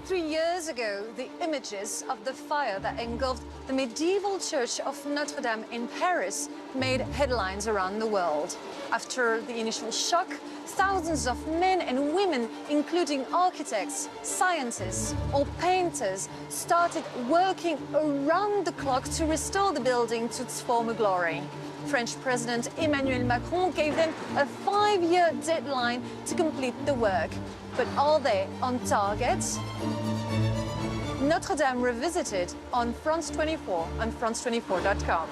3 years ago, the images of the fire that engulfed the medieval church of Notre Dame in Paris made headlines around the world. After the initial shock, thousands of men and women, including architects, scientists, or painters, started working around the clock to restore the building to its former glory. French President Emmanuel Macron gave them a 5-year deadline to complete the work. But are they on target? Notre Dame Revisited on France 24 and France24.com.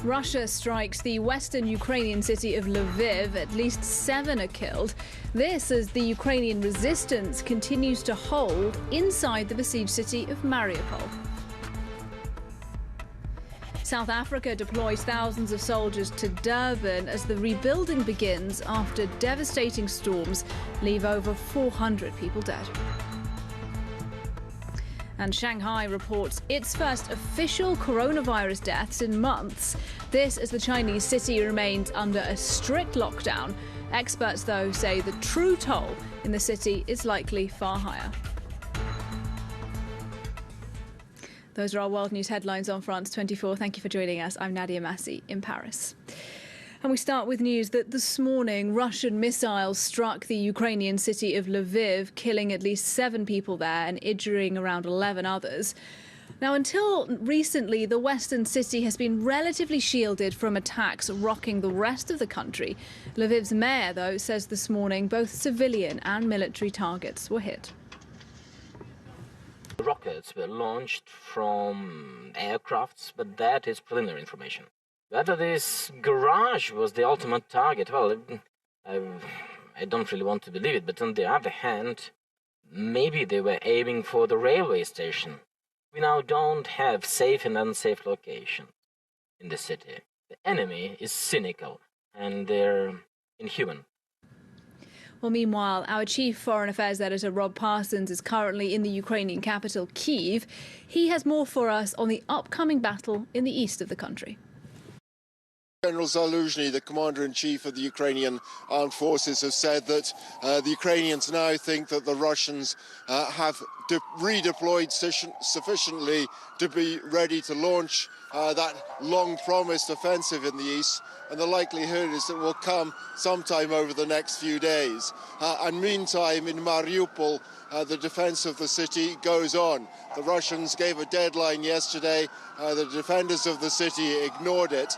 Russia strikes the western Ukrainian city of Lviv. At least 7 are killed. This as the Ukrainian resistance continues to hold inside the besieged city of Mariupol. South Africa deploys thousands of soldiers to Durban as the rebuilding begins after devastating storms leave over 400 people dead. And Shanghai reports its first official coronavirus deaths in months. This as the Chinese city remains under a strict lockdown. Experts, though, say the true toll in the city is likely far higher. Those are our world news headlines on France 24. Thank you for joining us. I'm Nadia Massi in Paris. And we start with news that this morning Russian missiles struck the Ukrainian city of Lviv, killing at least 7 people there and injuring around 11 others. Now, until recently, the western city has been relatively shielded from attacks rocking the rest of the country. Lviv's mayor, though, says this morning both civilian and military targets were hit. Rockets were launched from aircrafts, but that is preliminary information. Whether this garage was the ultimate target, well, I don't really want to believe it, but on the other hand, maybe they were aiming for the railway station. We now don't have safe and unsafe locations in the city. The enemy is cynical and they're inhuman. Well, meanwhile, our chief foreign affairs editor, Rob Parsons, is currently in the Ukrainian capital, Kyiv. He has more for us on the upcoming battle in the east of the country. General Zaluzhny, the commander-in-chief of the Ukrainian armed forces, has said that the Ukrainians now think that the Russians have redeployed sufficiently to be ready to launch that long-promised offensive in the east, and the likelihood is that it will come sometime over the next few days. And meantime, in Mariupol, the defense of the city goes on. The Russians gave a deadline yesterday. The defenders of the city ignored it.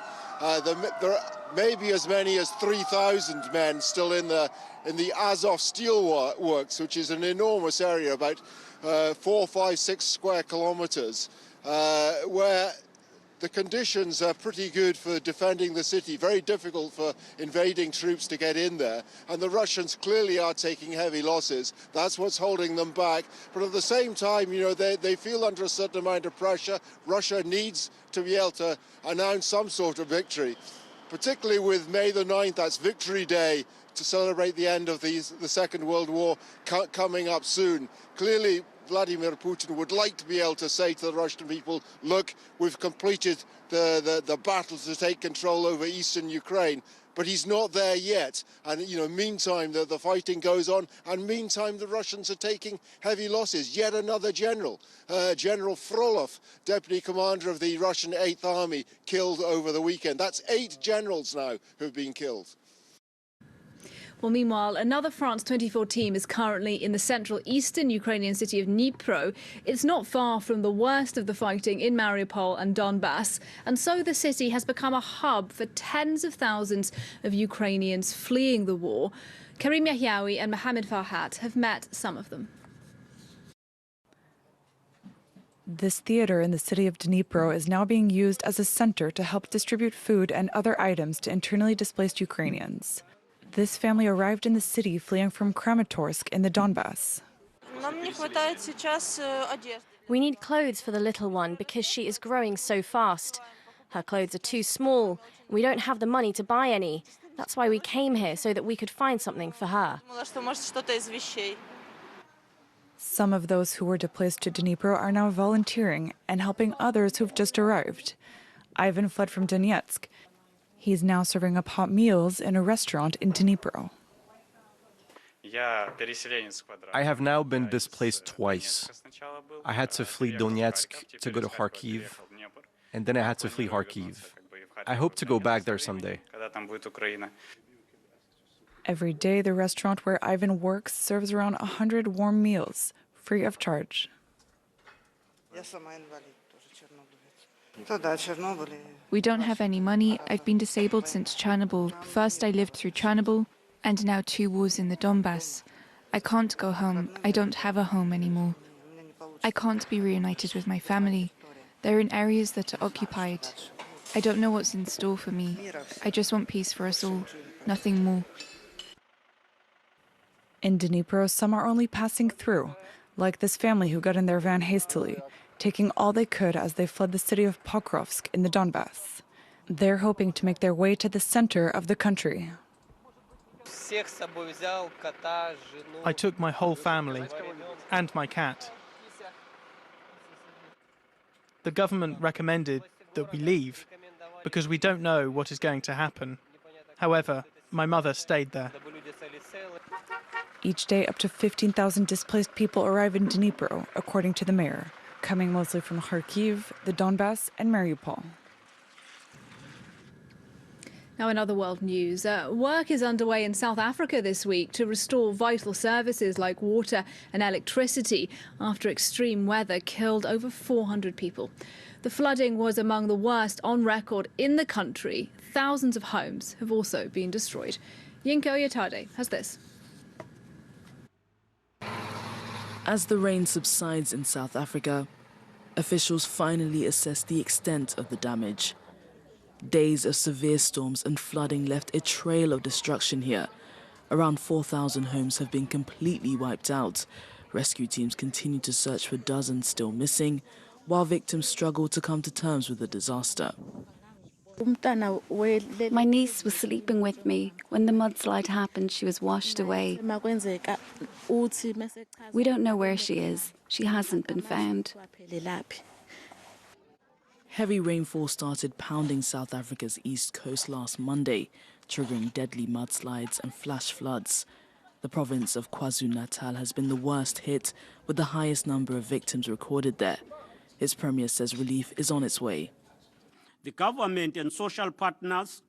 There may be as many as 3,000 men still in the Azov steel works, which is an enormous area, about 4, 5, 6 square kilometers, where the conditions are pretty good for defending the city, very difficult for invading troops to get in there. And the Russians clearly are taking heavy losses. That's what's holding them back. But at the same time, you know, they feel under a certain amount of pressure. Russia needs to be able to announce some sort of victory, particularly with May the 9th, that's Victory Day, to celebrate the end of the Second World War coming up soon. Clearly, Vladimir Putin would like to be able to say to the Russian people, look, we've completed the battle to take control over eastern Ukraine, but he's not there yet. And, you know, meantime, the fighting goes on, and meantime, the Russians are taking heavy losses. Yet another general, General Frolov, deputy commander of the Russian 8th Army, killed over the weekend. That's 8 generals now who've been killed. Well, meanwhile, another France 24 team is currently in the central eastern Ukrainian city of Dnipro. It's not far from the worst of the fighting in Mariupol and Donbass, and so the city has become a hub for tens of thousands of Ukrainians fleeing the war. Karim Yahyaoui and Mohamed Farhat have met some of them. This theater in the city of Dnipro is now being used as a center to help distribute food and other items to internally displaced Ukrainians. This family arrived in the city fleeing from Kramatorsk in the Donbass. We need clothes for the little one because she is growing so fast. Her clothes are too small. We don't have the money to buy any. That's why we came here, so that we could find something for her. Some of those who were displaced to Dnipro are now volunteering and helping others who've just arrived. Ivan fled from Donetsk. He's now serving up hot meals in a restaurant in Dnipro. I have now been displaced twice. I had to flee Donetsk to go to Kharkiv, and then I had to flee Kharkiv. I hope to go back there someday. Every day, the restaurant where Ivan works serves around 100 warm meals, free of charge. We don't have any money. I've been disabled since Chernobyl. First I lived through Chernobyl, and now 2 wars in the Donbass. I can't go home. I don't have a home anymore. I can't be reunited with my family. They're in areas that are occupied. I don't know what's in store for me. I just want peace for us all, nothing more. In Dnipro, some are only passing through, like this family who got in their van hastily, taking all they could as they fled the city of Pokrovsk in the Donbass. They're hoping to make their way to the center of the country. I took my whole family and my cat. The government recommended that we leave because we don't know what is going to happen. However, my mother stayed there. Each day, up to 15,000 displaced people arrive in Dnipro, according to the mayor, coming mostly from Kharkiv, the Donbass, and Mariupol. Now, in other world news, work is underway in South Africa this week to restore vital services like water and electricity after extreme weather killed over 400 people. The flooding was among the worst on record in the country. Thousands of homes have also been destroyed. Yinka Oyatade has this. As the rain subsides in South Africa, officials finally assess the extent of the damage. Days of severe storms and flooding left a trail of destruction here. Around 4,000 homes have been completely wiped out. Rescue teams continue to search for dozens still missing, while victims struggle to come to terms with the disaster. My niece was sleeping with me. When the mudslide happened, she was washed away. We don't know where she is. She hasn't been found. Heavy rainfall started pounding South Africa's east coast last Monday, triggering deadly mudslides and flash floods. The province of KwaZulu-Natal has been the worst hit, with the highest number of victims recorded there. Its premier says relief is on its way. The government and social partners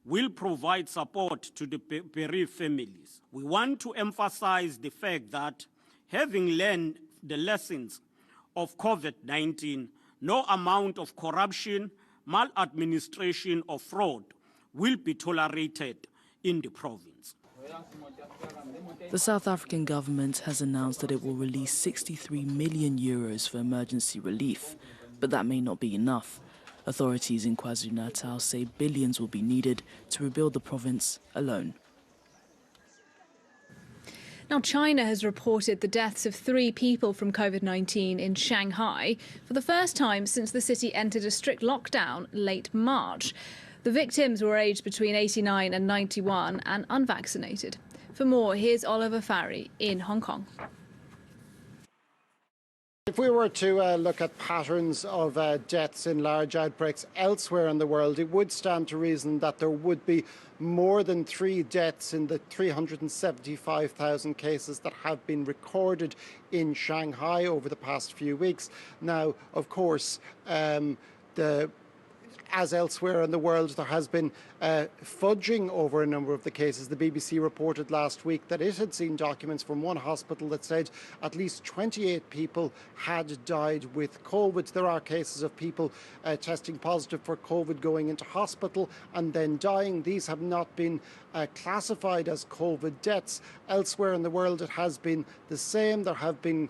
will provide support to the bereaved families. We want to emphasize the fact that, having learned the lessons of COVID-19, no amount of corruption, maladministration, or fraud will be tolerated in the province. The South African government has announced that it will release 63 million euros for emergency relief, but that may not be enough. Authorities in KwaZulu-Natal say billions will be needed to rebuild the province alone. Now, China has reported the deaths of 3 people from COVID-19 in Shanghai for the first time since the city entered a strict lockdown late March. The victims were aged between 89 and 91 and unvaccinated. For more, here's Oliver Farry in Hong Kong. If we were to look at patterns of deaths in large outbreaks elsewhere in the world, it would stand to reason that there would be more than 3 deaths in the 375,000 cases that have been recorded in Shanghai over the past few weeks. Now, of course, as elsewhere in the world, there has been fudging over a number of the cases. The BBC reported last week that it had seen documents from one hospital that said at least 28 people had died with COVID. There are cases of people testing positive for COVID going into hospital and then dying. These have not been classified as COVID deaths. Elsewhere in the world, it has been the same. There have been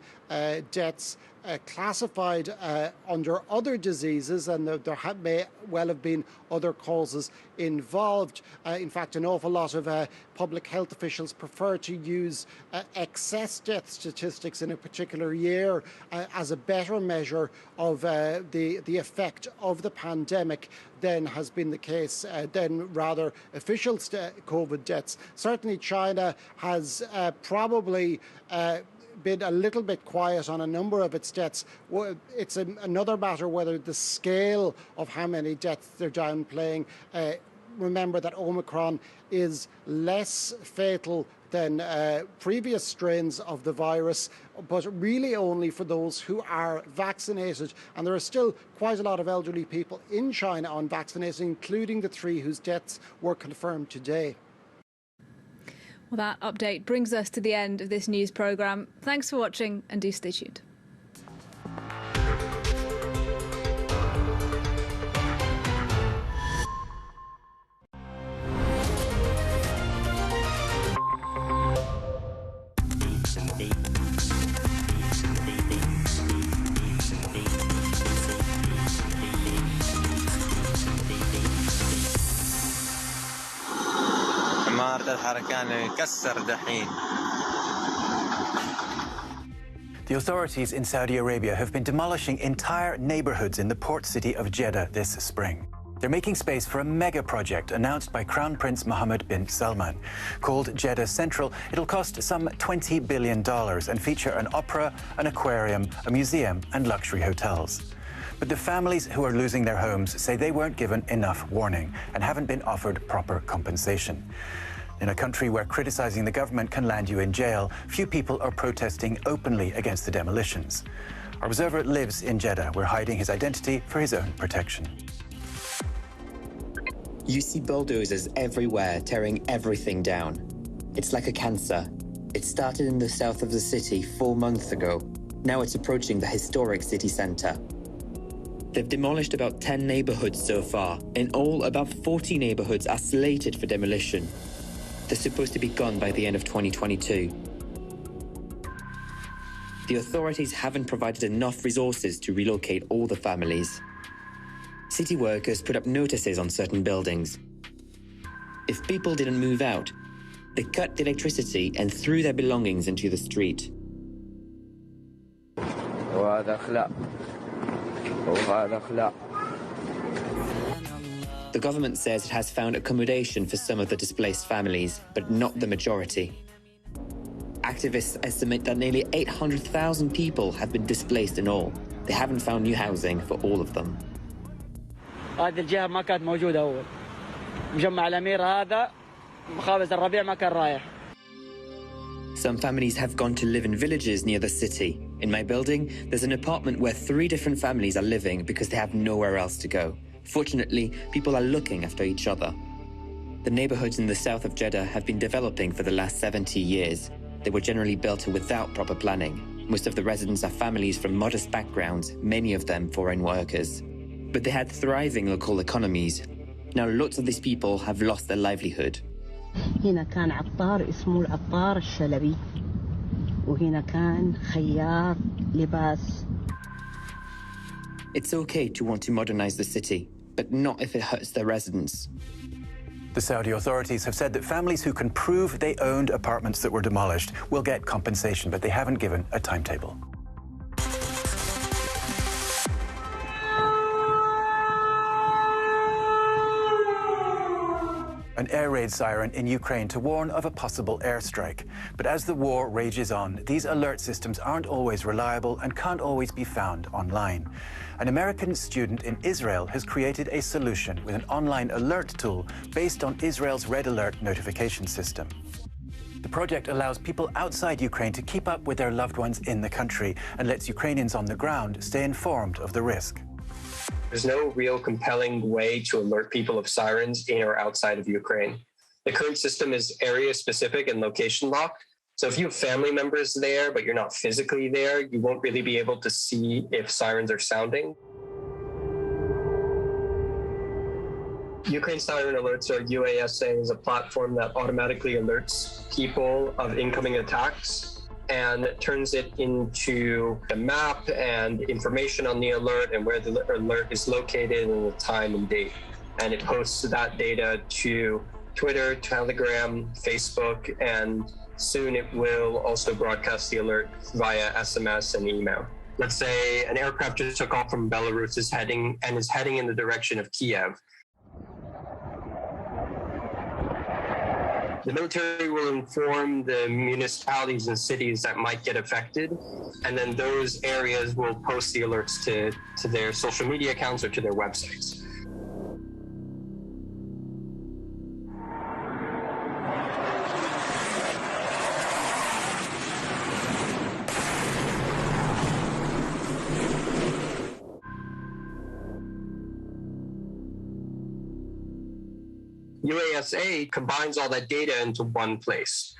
deaths classified under other diseases, and there may well have been other causes involved. In fact, an awful lot of public health officials prefer to use excess death statistics in a particular year as a better measure of the effect of the pandemic than has been the case, than rather official COVID deaths. Certainly China has probably been a little bit quiet on a number of its deaths. It's another matter whether the scale of how many deaths they're downplaying. Remember that Omicron is less fatal than previous strains of the virus, but really only for those who are vaccinated. And there are still quite a lot of elderly people in China unvaccinated, including the 3 whose deaths were confirmed today. Well, that update brings us to the end of this news programme. Thanks for watching and do stay tuned. The authorities in Saudi Arabia have been demolishing entire neighborhoods in the port city of Jeddah this spring. They're making space for a mega project announced by Crown Prince Mohammed bin Salman. Called Jeddah Central, it'll cost some $20 billion and feature an opera, an aquarium, a museum and luxury hotels. But the families who are losing their homes say they weren't given enough warning and haven't been offered proper compensation. In a country where criticizing the government can land you in jail, few people are protesting openly against the demolitions. Our observer lives in Jeddah. We're hiding his identity for his own protection. You see bulldozers everywhere, tearing everything down. It's like a cancer. It started in the south of the city 4 months ago. Now it's approaching the historic city center. They've demolished about 10 neighborhoods so far. In all, about 40 neighborhoods are slated for demolition. They're supposed to be gone by the end of 2022. The authorities haven't provided enough resources to relocate all the families. City workers put up notices on certain buildings. If people didn't move out, they cut the electricity and threw their belongings into the street. The government says it has found accommodation for some of the displaced families, but not the majority. Activists estimate that nearly 800,000 people have been displaced in all. They haven't found new housing for all of them. هذه الجهة ما كانت موجودة أول. مجمع الأمير هذا مخابز الربيع ما كان رايح. Some families have gone to live in villages near the city. In my building, there's an apartment where 3 different families are living because they have nowhere else to go. Fortunately, people are looking after each other. The neighborhoods in the south of Jeddah have been developing for the last 70 years. They were generally built without proper planning. Most of the residents are families from modest backgrounds, many of them foreign workers. But they had thriving local economies. Now lots of these people have lost their livelihood. هنا كان عطار اسمه العطار الشلبي وهنا كان خياط لباس. It's okay to want to modernize the city, but not if it hurts their residents. The Saudi authorities have said that families who can prove they owned apartments that were demolished will get compensation, but they haven't given a timetable. An air raid siren in Ukraine to warn of a possible airstrike. But as the war rages on, these alert systems aren't always reliable and can't always be found online. An American student in Israel has created a solution with an online alert tool based on Israel's Red Alert notification system. The project allows people outside Ukraine to keep up with their loved ones in the country and lets Ukrainians on the ground stay informed of the risk. There's no real compelling way to alert people of sirens in or outside of Ukraine. The current system is area specific and location locked. So if you have family members there, but you're not physically there, you won't really be able to see if sirens are sounding. Ukraine Siren Alerts, or UASA, is a platform that automatically alerts people of incoming attacks and turns it into a map and information on the alert and where the alert is located and the time and date. And it posts that data to Twitter, Telegram, Facebook, and soon it will also broadcast the alert via SMS and email. Let's say an aircraft just took off from Belarus is heading in the direction of Kiev. The military will inform the municipalities and cities that might get affected, and then those areas will post the alerts to their social media accounts or to their websites. UASA combines all that data into one place.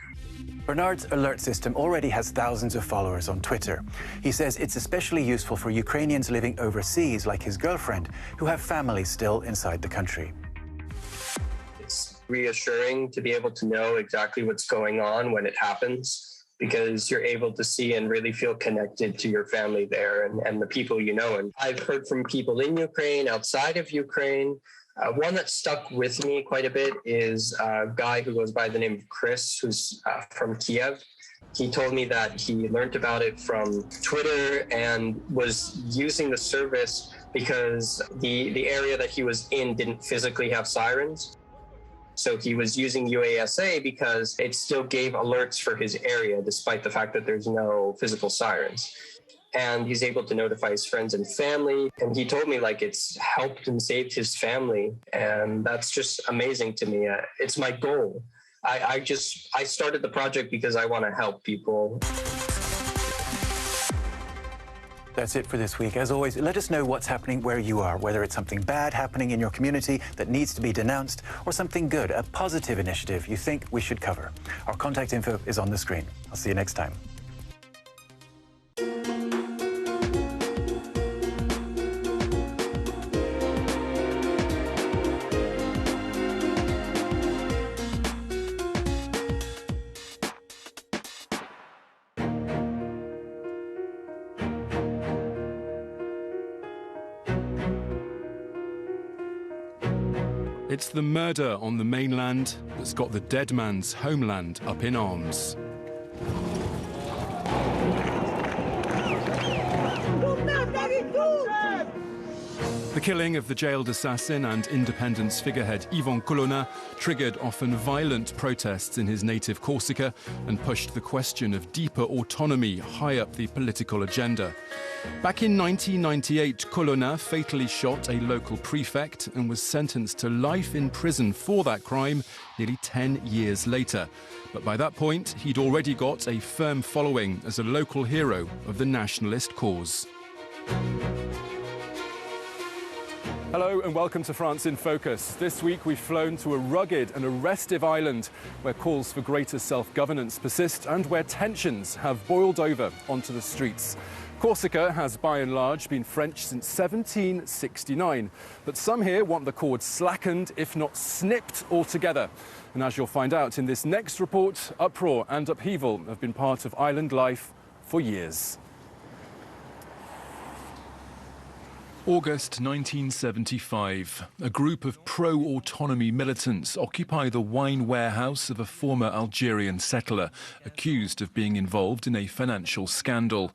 Bernard's alert system already has thousands of followers on Twitter. He says it's especially useful for Ukrainians living overseas, like his girlfriend, who have families still inside the country. It's reassuring to be able to know exactly what's going on when it happens, because you're able to see and really feel connected to your family there and the people you know. And I've heard from people in Ukraine, outside of Ukraine. One that stuck with me quite a bit is a guy who goes by the name of Chris, who's from Kiev. He told me that he learned about it from Twitter and was using the service because the area that he was in didn't physically have sirens. So he was using UASA because it still gave alerts for his area, despite the fact that there's no physical sirens. And he's able to notify his friends and family. And he told me like it's helped and saved his family. And that's just amazing to me. It's my goal. I started the project because I want to help people. That's it for this week. As always, let us know what's happening where you are, whether it's something bad happening in your community that needs to be denounced, or something good, a positive initiative you think we should cover. Our contact info is on the screen. I'll see you next time. It's the murder on the mainland that's got the dead man's homeland up in arms. The killing of the jailed assassin and independence figurehead Ivan Colonna triggered often violent protests in his native Corsica and pushed the question of deeper autonomy high up the political agenda. Back in 1998, Colonna fatally shot a local prefect and was sentenced to life in prison for that crime nearly 10 years later. But by that point, he'd already got a firm following as a local hero of the nationalist cause. Hello and welcome to France in Focus. This week we've flown to a rugged and a restive island where calls for greater self-governance persist and where tensions have boiled over onto the streets. Corsica has by and large been French since 1769, but some here want the cord slackened, if not snipped altogether. And as you'll find out in this next report, uproar and upheaval have been part of island life for years. August 1975. A group of pro-autonomy militants occupy the wine warehouse of a former Algerian settler accused of being involved in a financial scandal.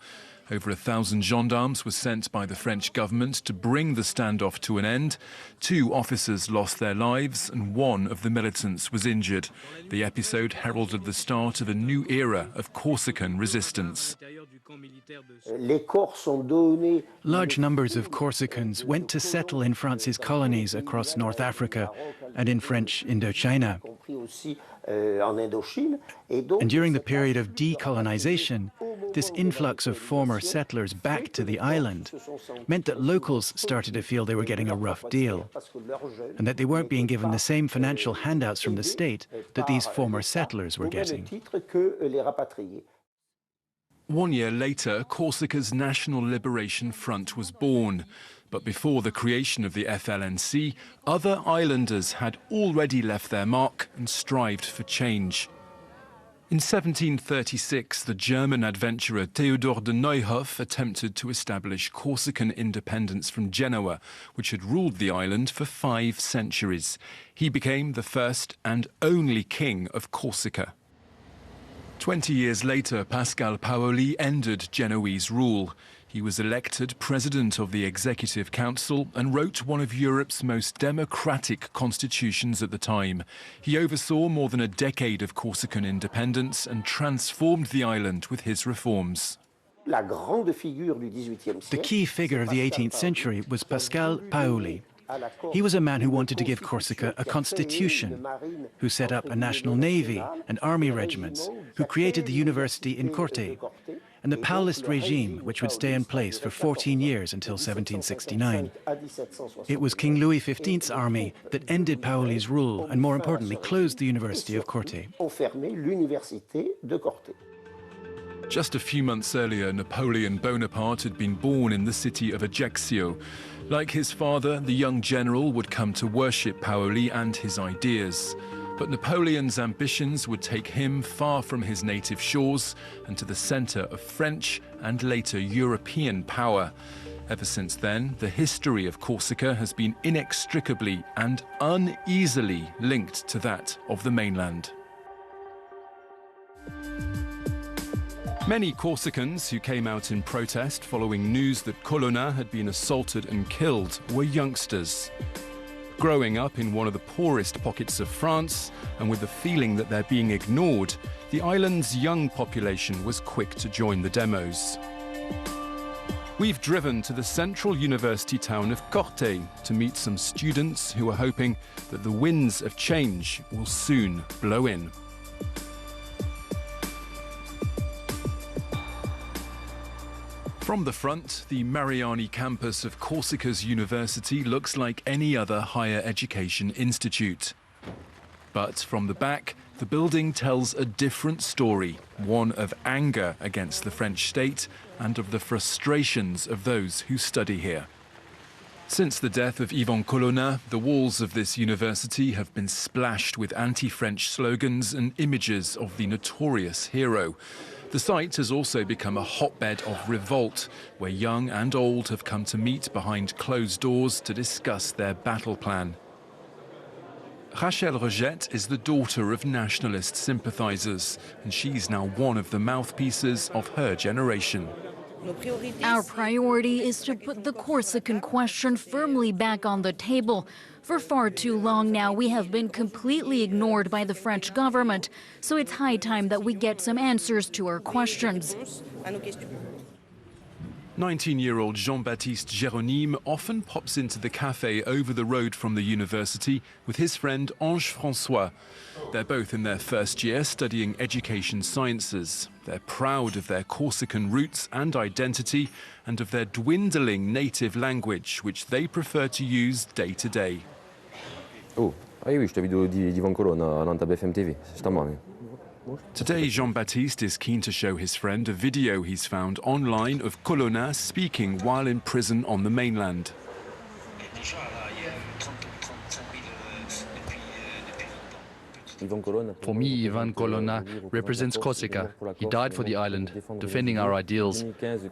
Over 1,000 gendarmes were sent by the French government to bring the standoff to an end. 2 officers lost their lives and 1 of the militants was injured. The episode heralded the start of a new era of Corsican resistance. Large numbers of Corsicans went to settle in France's colonies across North Africa and in French Indochina. And during the period of decolonization, this influx of former settlers back to the island meant that locals started to feel they were getting a rough deal and that they weren't being given the same financial handouts from the state that these former settlers were getting. 1 year later, Corsica's National Liberation Front was born. But before the creation of the FLNC, other islanders had already left their mark and strived for change. In 1736, the German adventurer Theodor de Neuhoff attempted to establish Corsican independence from Genoa, which had ruled the island for 5 centuries. He became the first and only king of Corsica. 20 years later, Pascal Paoli ended Genoese rule. He He was elected president of the Executive Council and wrote one of Europe's most democratic constitutions at the time. He oversaw more than a decade of Corsican independence and transformed the island with his reforms. The key figure of the 18th century was Pascal Paoli. He was a man who wanted to give Corsica a constitution, who set up a national navy and army regiments, who created the university in Corte, and the Paulist regime, which would stay in place for 14 years until 1769. It was King Louis XV's army that ended Paoli's rule and, more importantly, closed the University of Corte. Just a few months earlier, Napoleon Bonaparte had been born in the city of Ajaccio. Like his father, the young general would come to worship Paoli and his ideas. But Napoleon's ambitions would take him far from his native shores and to the centre of French and later European power. Ever since then, the history of Corsica has been inextricably and uneasily linked to that of the mainland. Many Corsicans who came out in protest following news that Colonna had been assaulted and killed were youngsters. Growing up in one of the poorest pockets of France and with the feeling that they're being ignored, the island's young population was quick to join the demos. We've driven to the central university town of Corte to meet some students who are hoping that the winds of change will soon blow in. From the front, the Mariani campus of Corsica's university looks like any other higher education institute. But from the back, the building tells a different story, one of anger against the French state and of the frustrations of those who study here. Since the death of Yvon Colonna, the walls of this university have been splashed with anti-French slogans and images of the notorious hero. The site has also become a hotbed of revolt, where young and old have come to meet behind closed doors to discuss their battle plan. Rachel Roget is the daughter of nationalist sympathizers, and she's now one of the mouthpieces of her generation. Our priority is to put the Corsican question firmly back on the table. For far too long now, we have been completely ignored by the French government, so it's high time that we get some answers to our questions. 19-year-old Jean-Baptiste Géronime often pops into the cafe over the road from the university with his friend Ange François. They're both in their first year studying education sciences. They're proud of their Corsican roots and identity and of their dwindling native language, which they prefer to use day to day. Oh, oui, je t'ai vidéo d'Yvon Colonna à BFM TV, c'est ta mère. Today, Jean-Baptiste is keen to show his friend a video he's found online of Colonna speaking while in prison on the mainland. For me, Yvon Colonna represents Corsica. He died for the island, defending our ideals.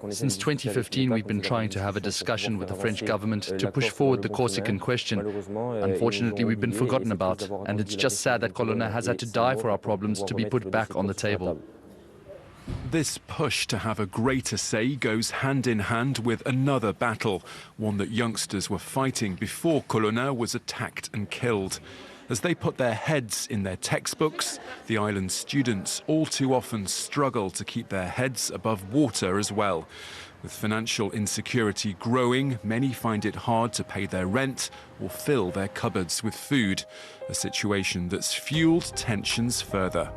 Since 2015, we've been trying to have a discussion with the French government to push forward the Corsican question. Unfortunately, we've been forgotten about, and it's just sad that Colonna has had to die for our problems to be put back on the table. This push to have a greater say goes hand in hand with another battle, one that youngsters were fighting before Colonna was attacked and killed. As they put their heads in their textbooks, the island's students all too often struggle to keep their heads above water as well. With financial insecurity growing, many find it hard to pay their rent or fill their cupboards with food, a situation that's fueled tensions further.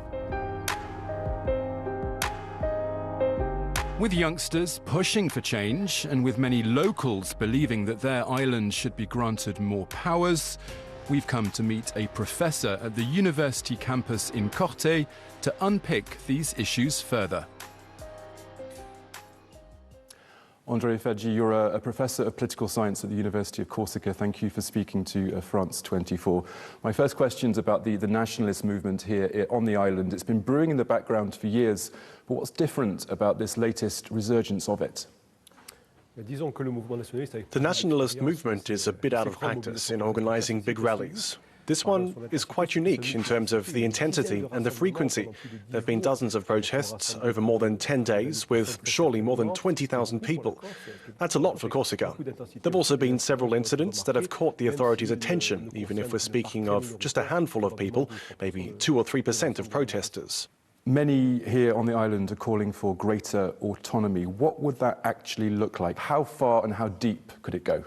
With youngsters pushing for change, and with many locals believing that their island should be granted more powers, we've come to meet a professor at the university campus in Corte to unpick these issues further. André Fedji, you're a professor of political science at the University of Corsica. Thank you for speaking to France 24. My first question is about the nationalist movement here on the island. It's been brewing in the background for years, but what's different about this latest resurgence of it? The nationalist movement is a bit out of practice in organizing big rallies. This one is quite unique in terms of the intensity and the frequency. There have been dozens of protests over more than 10 days, with surely more than 20,000 people. That's a lot for Corsica. There have also been several incidents that have caught the authorities' attention, even if we're speaking of just a handful of people, maybe 2 or 3% of protesters. Many here on the island are calling for greater autonomy. What would that actually look like? How far and how deep could it go?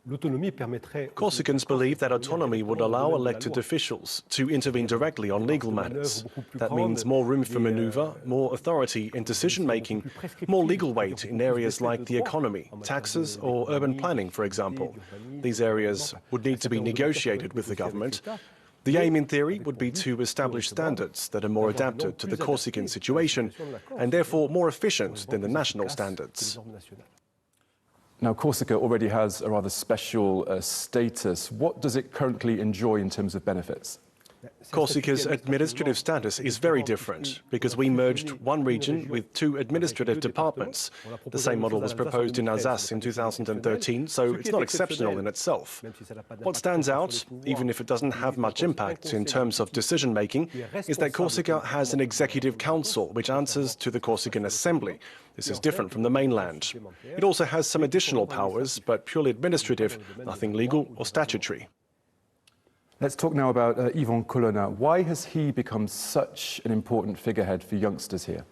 Corsicans believe that autonomy would allow elected officials to intervene directly on legal matters. That means more room for manoeuvre, more authority in decision-making, more legal weight in areas like the economy, taxes or urban planning, for example. These areas would need to be negotiated with the government. The aim, in theory, would be to establish standards that are more adapted to the Corsican situation and therefore more efficient than the national standards. Now, Corsica already has a rather special status. What does it currently enjoy in terms of benefits? Corsica's administrative status is very different because we merged one region with 2 administrative departments. The same model was proposed in Alsace in 2013, so it's not exceptional in itself. What stands out, even if it doesn't have much impact in terms of decision-making, is that Corsica has an executive council which answers to the Corsican Assembly. This is different from the mainland. It also has some additional powers, but purely administrative, nothing legal or statutory. Let's talk now about Yvon Colonna. Why has he become such an important figurehead for youngsters here?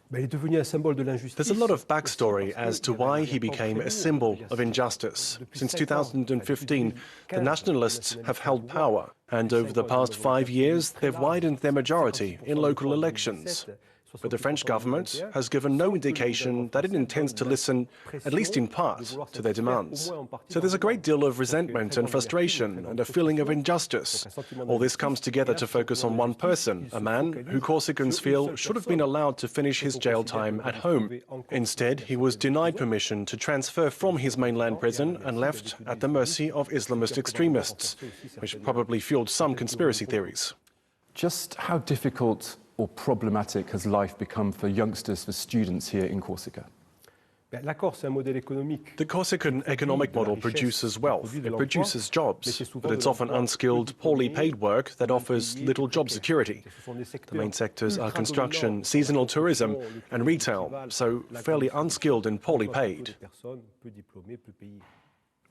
There's a lot of backstory as to why he became a symbol of injustice. Since 2015, the nationalists have held power, and over the past 5 years, they've widened their majority in local elections. But the French government has given no indication that it intends to listen, at least in part, to their demands. So there's a great deal of resentment and frustration and a feeling of injustice. All this comes together to focus on one person, a man who Corsicans feel should have been allowed to finish his jail time at home. Instead, he was denied permission to transfer from his mainland prison and left at the mercy of Islamist extremists, which probably fueled some conspiracy theories. Just how difficult or problematic has life become for youngsters, for students here in Corsica? The Corsican economic model produces wealth, it produces jobs, but it's often unskilled, poorly paid work that offers little job security. The main sectors are construction, seasonal tourism and retail, so fairly unskilled and poorly paid.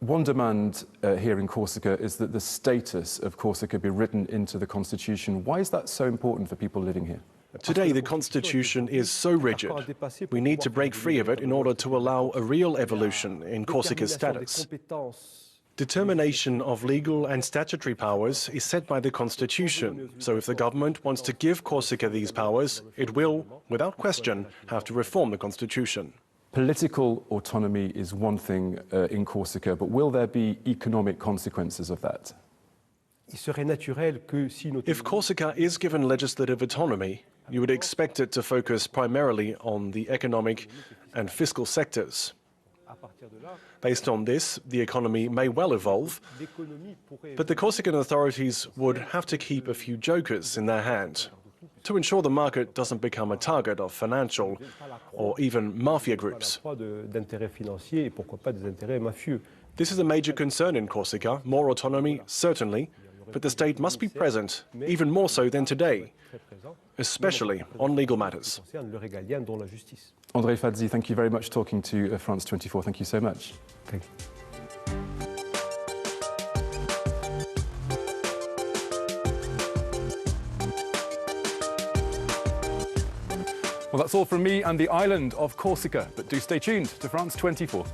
One demand here in Corsica is that the status of Corsica be written into the constitution. Why is that so important for people living here? Today, the constitution is so rigid. We need to break free of it in order to allow a real evolution in Corsica's status. Determination of legal and statutory powers is set by the constitution, so if the government wants to give Corsica these powers, it will, without question, have to reform the constitution. Political autonomy is one thing in Corsica, but will there be economic consequences of that? If Corsica is given legislative autonomy, you would expect it to focus primarily on the economic and fiscal sectors. Based on this, the economy may well evolve, but the Corsican authorities would have to keep a few jokers in their hand to ensure the market doesn't become a target of financial or even mafia groups. This is a major concern in Corsica. More autonomy, certainly, but the state must be present, even more so than today, especially on legal matters. André Fadzi, thank you very much for talking to France 24. Thank you so much. Thank you. Well, that's all from me and the island of Corsica, but do stay tuned to France 24.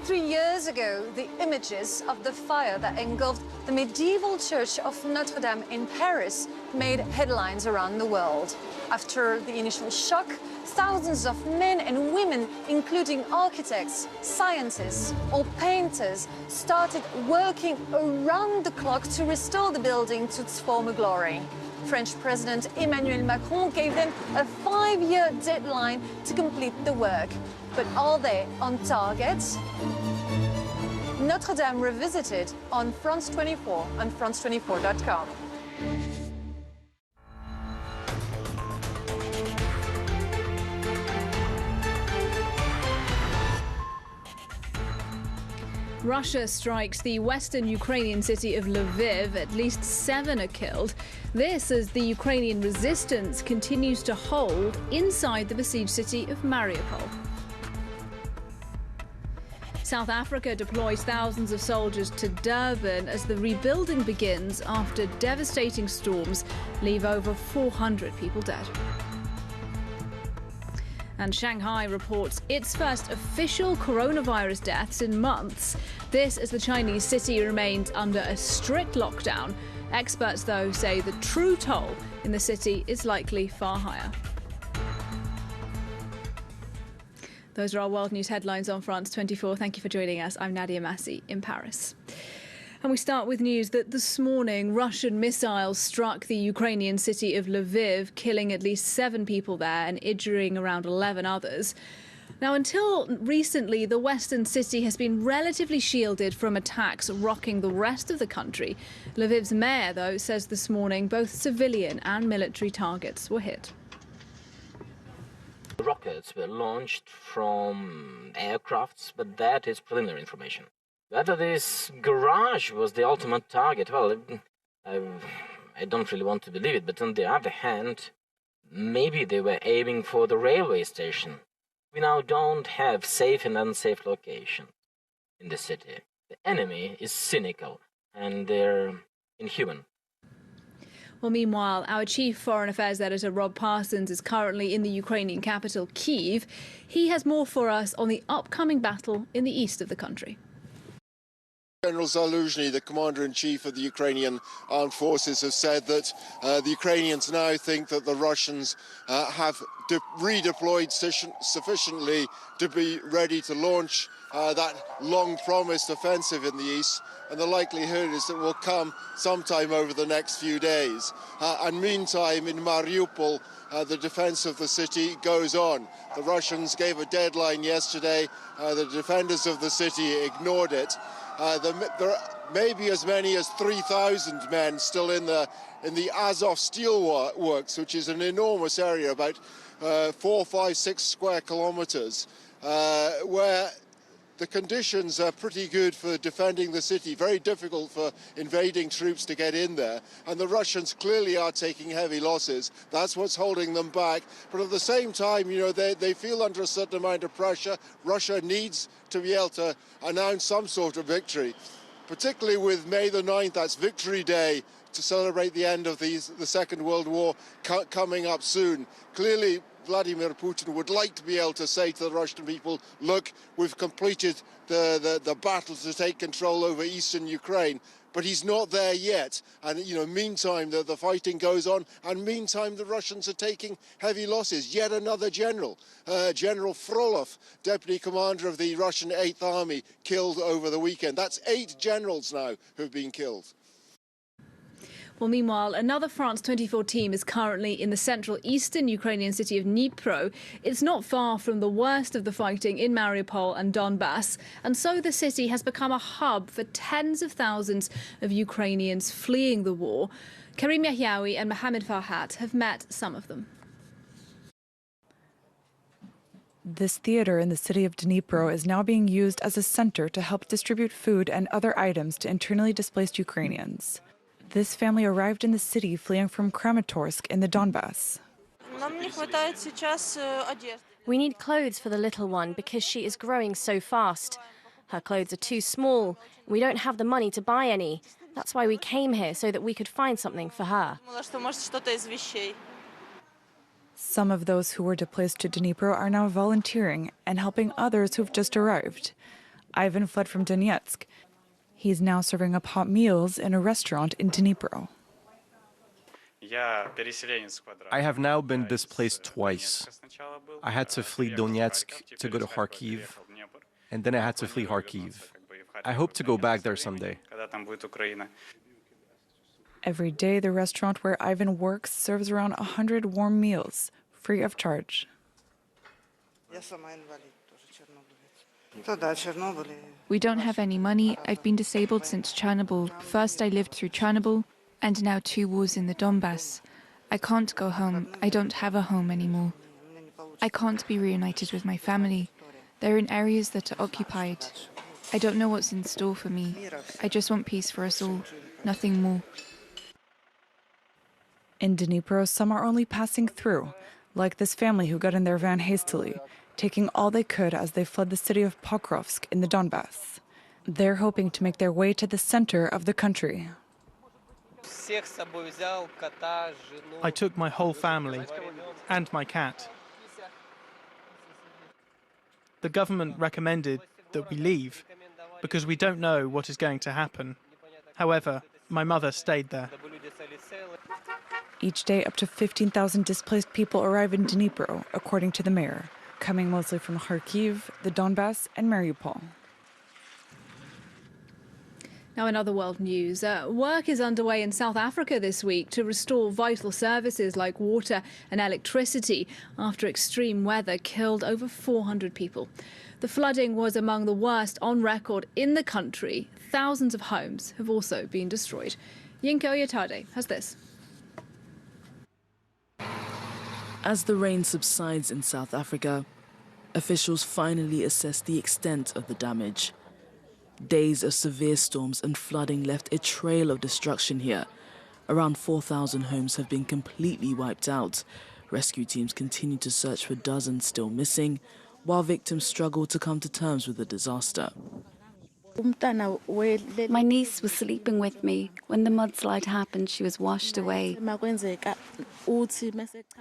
3 years ago, the images of the fire that engulfed the medieval church of Notre Dame in Paris made headlines around the world. After the initial shock, thousands of men and women, including architects, scientists, or painters, started working around the clock to restore the building to its former glory. French President Emmanuel Macron gave them a 5-year deadline to complete the work. But are they on target? Notre Dame Revisited on France 24 and France24.com. Russia strikes the western Ukrainian city of Lviv. At least 7 are killed. This as the Ukrainian resistance continues to hold inside the besieged city of Mariupol. South Africa deploys thousands of soldiers to Durban as the rebuilding begins after devastating storms leave over 400 people dead. And Shanghai reports its first official coronavirus deaths in months. This as the Chinese city remains under a strict lockdown. Experts, though, say the true toll in the city is likely far higher. Those are our world news headlines on France 24. Thank you for joining us. I'm Nadia Massey in Paris. And we start with news that this morning Russian missiles struck the Ukrainian city of Lviv, killing at least 7 people there and injuring around 11 others. Now, until recently, the western city has been relatively shielded from attacks rocking the rest of the country. Lviv's mayor, though, says this morning both civilian and military targets were hit. Rockets were launched from aircrafts, but that is preliminary information. Whether this garage was the ultimate target, well, I don't really want to believe it, but on the other hand, maybe they were aiming for the railway station. We now don't have safe and unsafe locations in the city. The enemy is cynical and they're inhuman. Well, meanwhile, our chief foreign affairs editor, Rob Parsons, is currently in the Ukrainian capital, Kyiv. He has more for us on the upcoming battle in the east of the country. General Zaluzhny, the commander-in-chief of the Ukrainian armed forces, has said that the Ukrainians now think that the Russians have redeployed sufficiently to be ready to launch that long-promised offensive in the east, and the likelihood is that will come sometime over the next few days. And meantime, in Mariupol, the defense of the city goes on. The Russians gave a deadline yesterday. The defenders of the city ignored it. There may be as many as 3,000 men still in the Azov steel works, which is an enormous area, about 4, 5, 6 square kilometers, where the conditions are pretty good for defending the city, very difficult for invading troops to get in there. And the Russians clearly are taking heavy losses. That's what's holding them back. But at the same time, you know, they feel under a certain amount of pressure. Russia needs to be able to announce some sort of victory, particularly with May the 9th, that's Victory Day, to celebrate the end of the Second World War coming up soon. Clearly, Vladimir Putin would like to be able to say to the Russian people, look, we've completed the battle to take control over eastern Ukraine, but he's not there yet. And, you know, meantime, the fighting goes on, and meantime, the Russians are taking heavy losses. Yet another general, General Frolov, deputy commander of the Russian 8th Army, killed over the weekend. That's 8 generals now who've been killed. Well, meanwhile, another France 24 team is currently in the central eastern Ukrainian city of Dnipro. It's not far from the worst of the fighting in Mariupol and Donbass, and so the city has become a hub for tens of thousands of Ukrainians fleeing the war. Karim Yahyaoui and Mohamed Farhat have met some of them. This theater in the city of Dnipro is now being used as a center to help distribute food and other items to internally displaced Ukrainians. This family arrived in the city fleeing from Kramatorsk in the Donbass. We need clothes for the little one because she is growing so fast. Her clothes are too small. We don't have the money to buy any. That's why we came here, so that we could find something for her. Some of those who were displaced to Dnipro are now volunteering and helping others who've just arrived. Ivan fled from Donetsk. He's now serving up hot meals in a restaurant in Dnipro. I have now been displaced twice. I had to flee Donetsk to go to Kharkiv, and then I had to flee Kharkiv. I hope to go back there someday. Every day, the restaurant where Ivan works serves around 100 warm meals, free of charge. We don't have any money. I've been disabled since Chernobyl. First I lived through Chernobyl, and now 2 wars in the Donbass. I can't go home. I don't have a home anymore. I can't be reunited with my family. They're in areas that are occupied. I don't know what's in store for me. I just want peace for us all, nothing more. In Dnipro, some are only passing through, like this family who got in their van hastily, taking all they could as they fled the city of Pokrovsk in the Donbass. They're hoping to make their way to the center of the country. I took my whole family and my cat. The government recommended that we leave because we don't know what is going to happen. However, my mother stayed there. Each day, up to 15,000 displaced people arrive in Dnipro, according to the mayor, coming mostly from Kharkiv, the Donbass, and Mariupol. Now, in other world news, work is underway in South Africa this week to restore vital services like water and electricity after extreme weather killed over 400 people. The flooding was among the worst on record in the country. Thousands of homes have also been destroyed. Yinka Oyatade has this. As the rain subsides in South Africa, officials finally assess the extent of the damage. Days of severe storms and flooding left a trail of destruction here. Around 4,000 homes have been completely wiped out. Rescue teams continue to search for dozens still missing, while victims struggle to come to terms with the disaster. My niece was sleeping with me. When the mudslide happened, she was washed away.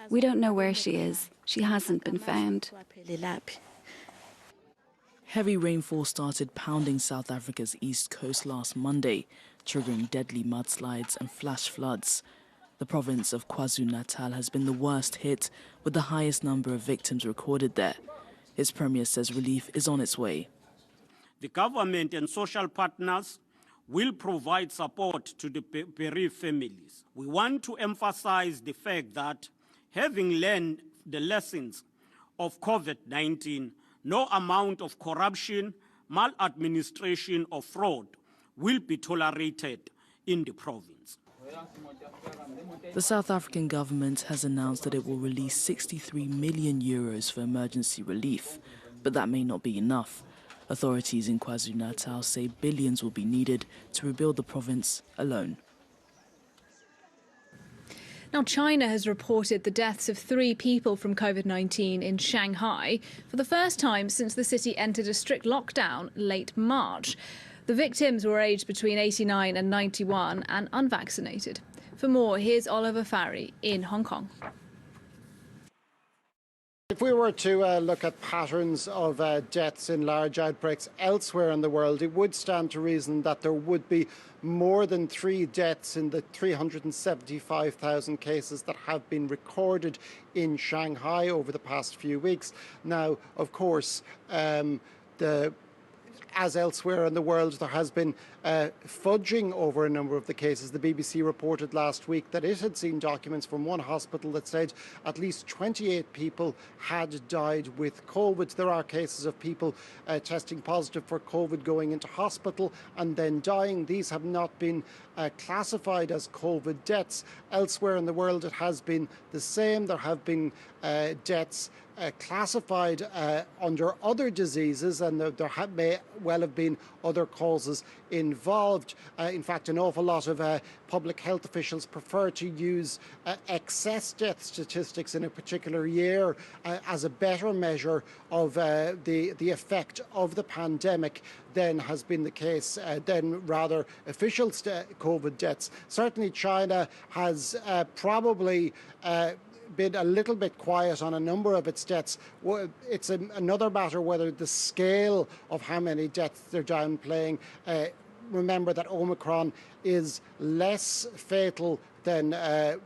We don't know where she is. She hasn't been found. Heavy rainfall started pounding South Africa's east coast last Monday, triggering deadly mudslides and flash floods. The province of KwaZulu-Natal has been the worst hit, with the highest number of victims recorded there. Its premier says relief is on its way. The government and social partners will provide support to the bereaved families. We want to emphasize the fact that having learned the lessons of COVID-19, no amount of corruption, maladministration or fraud will be tolerated in the province. The South African government has announced that it will release 63 million euros for emergency relief, but that may not be enough. Authorities in KwaZulu-Natal say billions will be needed to rebuild the province alone. Now, China has reported the deaths of 3 people from COVID-19 in Shanghai for the first time since the city entered a strict lockdown late March. The victims were aged between 89 and 91 and unvaccinated. For more, here's Oliver Farry in Hong Kong. If we were to look at patterns of deaths in large outbreaks elsewhere in the world, it would stand to reason that there would be more than 3 deaths in the 375,000 cases that have been recorded in Shanghai over the past few weeks. Now, of course, as elsewhere in the world, there has been fudging over a number of the cases. The BBC reported last week that it had seen documents from one hospital that said at least 28 people had died with COVID. There are cases of people testing positive for COVID going into hospital and then dying. These have not been classified as COVID deaths. Elsewhere in the world, it has been the same. There have been deaths classified under other diseases, and there may well have been other causes involved. In fact, an awful lot of public health officials prefer to use excess death statistics in a particular year as a better measure of the effect of the pandemic than has been the case, than rather official COVID deaths. Certainly China has probably been a little bit quiet on a number of its deaths. It's another matter whether the scale of how many deaths they're downplaying. Remember that Omicron is less fatal than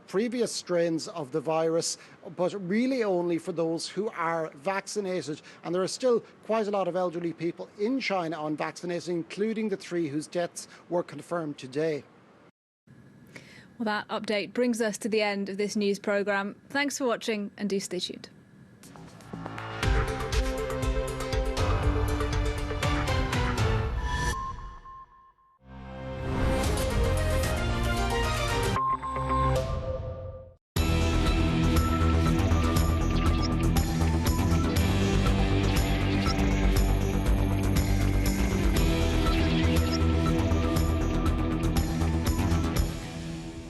previous strains of the virus, but really only for those who are vaccinated. And there are still quite a lot of elderly people in China unvaccinated, including the 3 whose deaths were confirmed today. Well, that update brings us to the end of this news programme. Thanks for watching, and do stay tuned.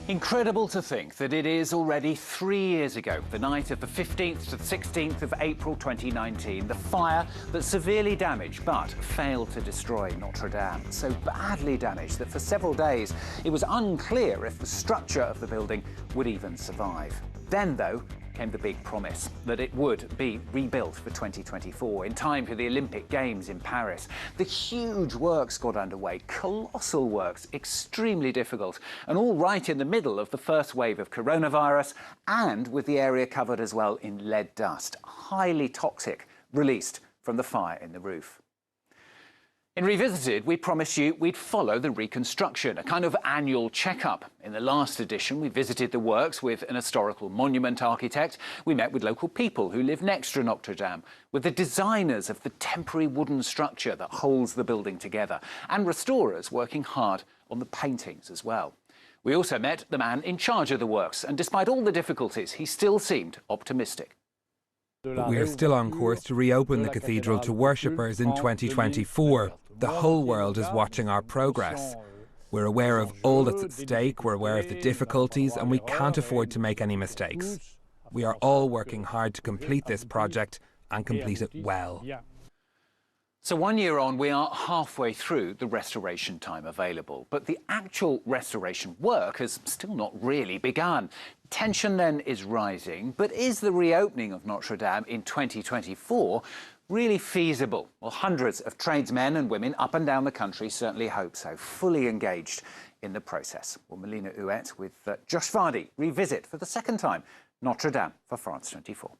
Incredible to think that it is already 3 years ago, the night of the 15th to the 16th of April 2019, the fire that severely damaged but failed to destroy Notre Dame. So badly damaged that for several days it was unclear if the structure of the building would even survive. Then, though, came the big promise that it would be rebuilt for 2024 in time for the Olympic Games in Paris. The huge works got underway, colossal works, extremely difficult, and all right in the middle of the first wave of coronavirus, and with the area covered as well in lead dust, highly toxic, released from the fire in the roof. In Revisited, we promised you we'd follow the reconstruction, a kind of annual checkup. In the last edition, we visited the works with an historical monument architect. We met with local people who live next to Notre Dame, with the designers of the temporary wooden structure that holds the building together, and restorers working hard on the paintings as well. We also met the man in charge of the works, and despite all the difficulties, he still seemed optimistic. We are still on course to reopen the cathedral to worshippers in 2024. The whole world is watching our progress. We're aware of all that's at stake, we're aware of the difficulties, and we can't afford to make any mistakes. We are all working hard to complete this project and complete it well. So 1 year on, we are halfway through the restoration time available, but the actual restoration work has still not really begun. Tension then is rising, but is the reopening of Notre Dame in 2024 really feasible? Well, hundreds of tradesmen and women up and down the country certainly hope so, fully engaged in the process. Well, Melina Huet with Josh Vardy revisit for the second time Notre Dame for France 24.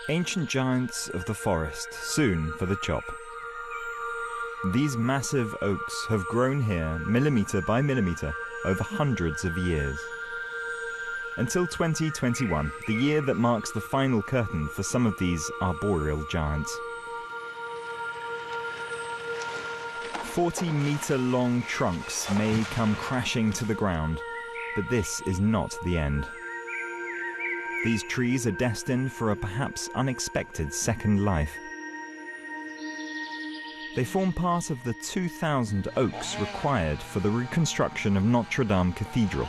Ancient giants of the forest, soon for the chop. These massive oaks have grown here millimetre by millimetre over hundreds of years. Until 2021, the year that marks the final curtain for some of these arboreal giants. 40-metre-long trunks may come crashing to the ground, but this is not the end. These trees are destined for a perhaps unexpected second life. They form part of the 2,000 oaks required for the reconstruction of Notre Dame Cathedral,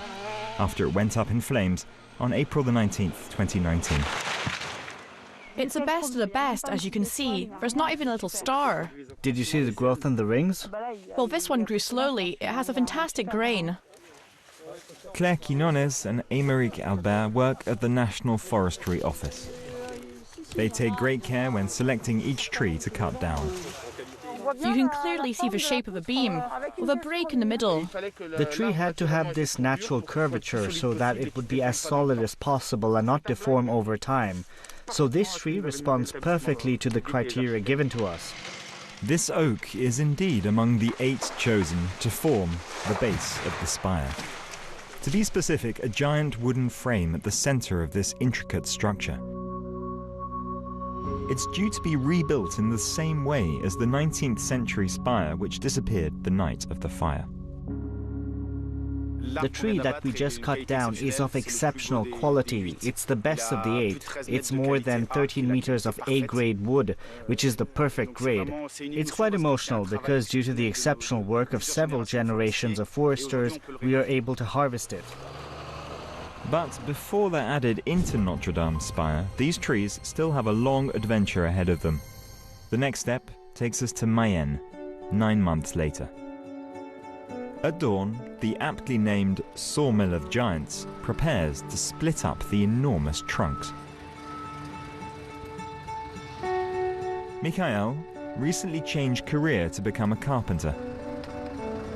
after it went up in flames on April the 19th, 2019. It's the best of the best, as you can see. There's not even a little star. Did you see the growth in the rings? Well, this one grew slowly. It has a fantastic grain. Claire Quinones and Aymeric Albert work at the National Forestry Office. They take great care when selecting each tree to cut down. You can clearly see the shape of the beam, with a break in the middle. The tree had to have this natural curvature so that it would be as solid as possible and not deform over time. So this tree responds perfectly to the criteria given to us. This oak is indeed among the 8 chosen to form the base of the spire. To be specific, a giant wooden frame at the center of this intricate structure. It's due to be rebuilt in the same way as the 19th century spire which disappeared the night of the fire. The tree that we just cut down is of exceptional quality. It's the best of the 8. It's more than 13 meters of A-grade wood, which is the perfect grade. It's quite emotional because due to the exceptional work of several generations of foresters, we are able to harvest it. But before they're added into Notre Dame's spire, these trees still have a long adventure ahead of them. The next step takes us to Mayenne, 9 months later. At dawn, the aptly named Sawmill of Giants prepares to split up the enormous trunks. Mikhail recently changed career to become a carpenter.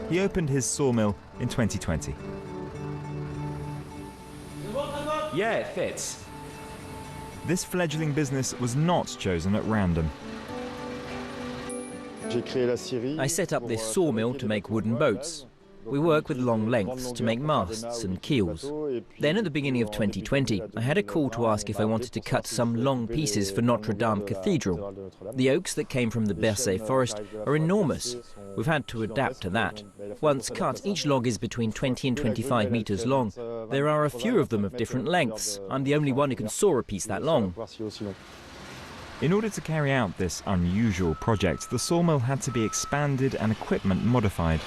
He opened his sawmill in 2020. Yeah, it fits. This fledgling business was not chosen at random. I set up this sawmill to make wooden boats. We work with long lengths to make masts and keels. Then at the beginning of 2020, I had a call to ask if I wanted to cut some long pieces for Notre Dame Cathedral. The oaks that came from the Bercé forest are enormous. We've had to adapt to that. Once cut, each log is between 20 and 25 meters long. There are a few of them of different lengths. I'm the only one who can saw a piece that long. In order to carry out this unusual project, the sawmill had to be expanded and equipment modified.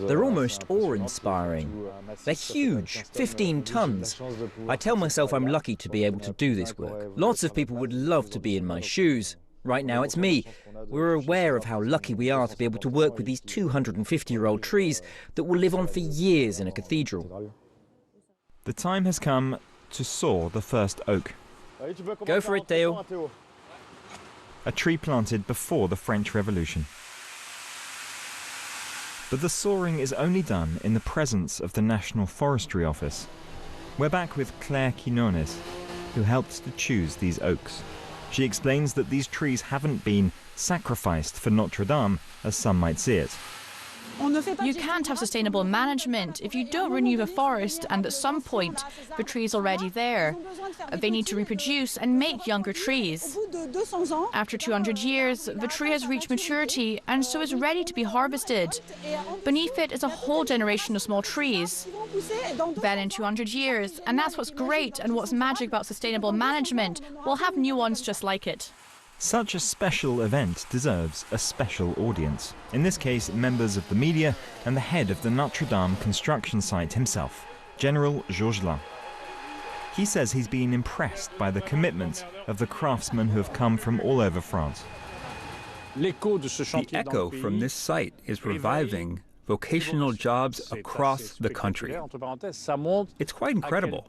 They're almost awe-inspiring. They're huge, 15 tons. I tell myself I'm lucky to be able to do this work. Lots of people would love to be in my shoes. Right now it's me. We're aware of how lucky we are to be able to work with these 250-year-old trees that will live on for years in a cathedral. The time has come to saw the first oak. Go for it, Theo. A tree planted before the French Revolution. But the sawing is only done in the presence of the National Forestry Office. We're back with Claire Quinones, who helped to choose these oaks. She explains that these trees haven't been sacrificed for Notre Dame, as some might see it. You can't have sustainable management if you don't renew the forest, and at some point the tree's already there. They need to reproduce and make younger trees. After 200 years, the tree has reached maturity and so is ready to be harvested. Beneath it is a whole generation of small trees. Then in 200 years, and that's what's great and what's magic about sustainable management, we'll have new ones just like it. Such a special event deserves a special audience. In this case, members of the media and the head of the Notre Dame construction site himself, General Georgelin. He says he's been impressed by the commitment of the craftsmen who have come from all over France. The echo from this site is reviving vocational jobs across the country. It's quite incredible.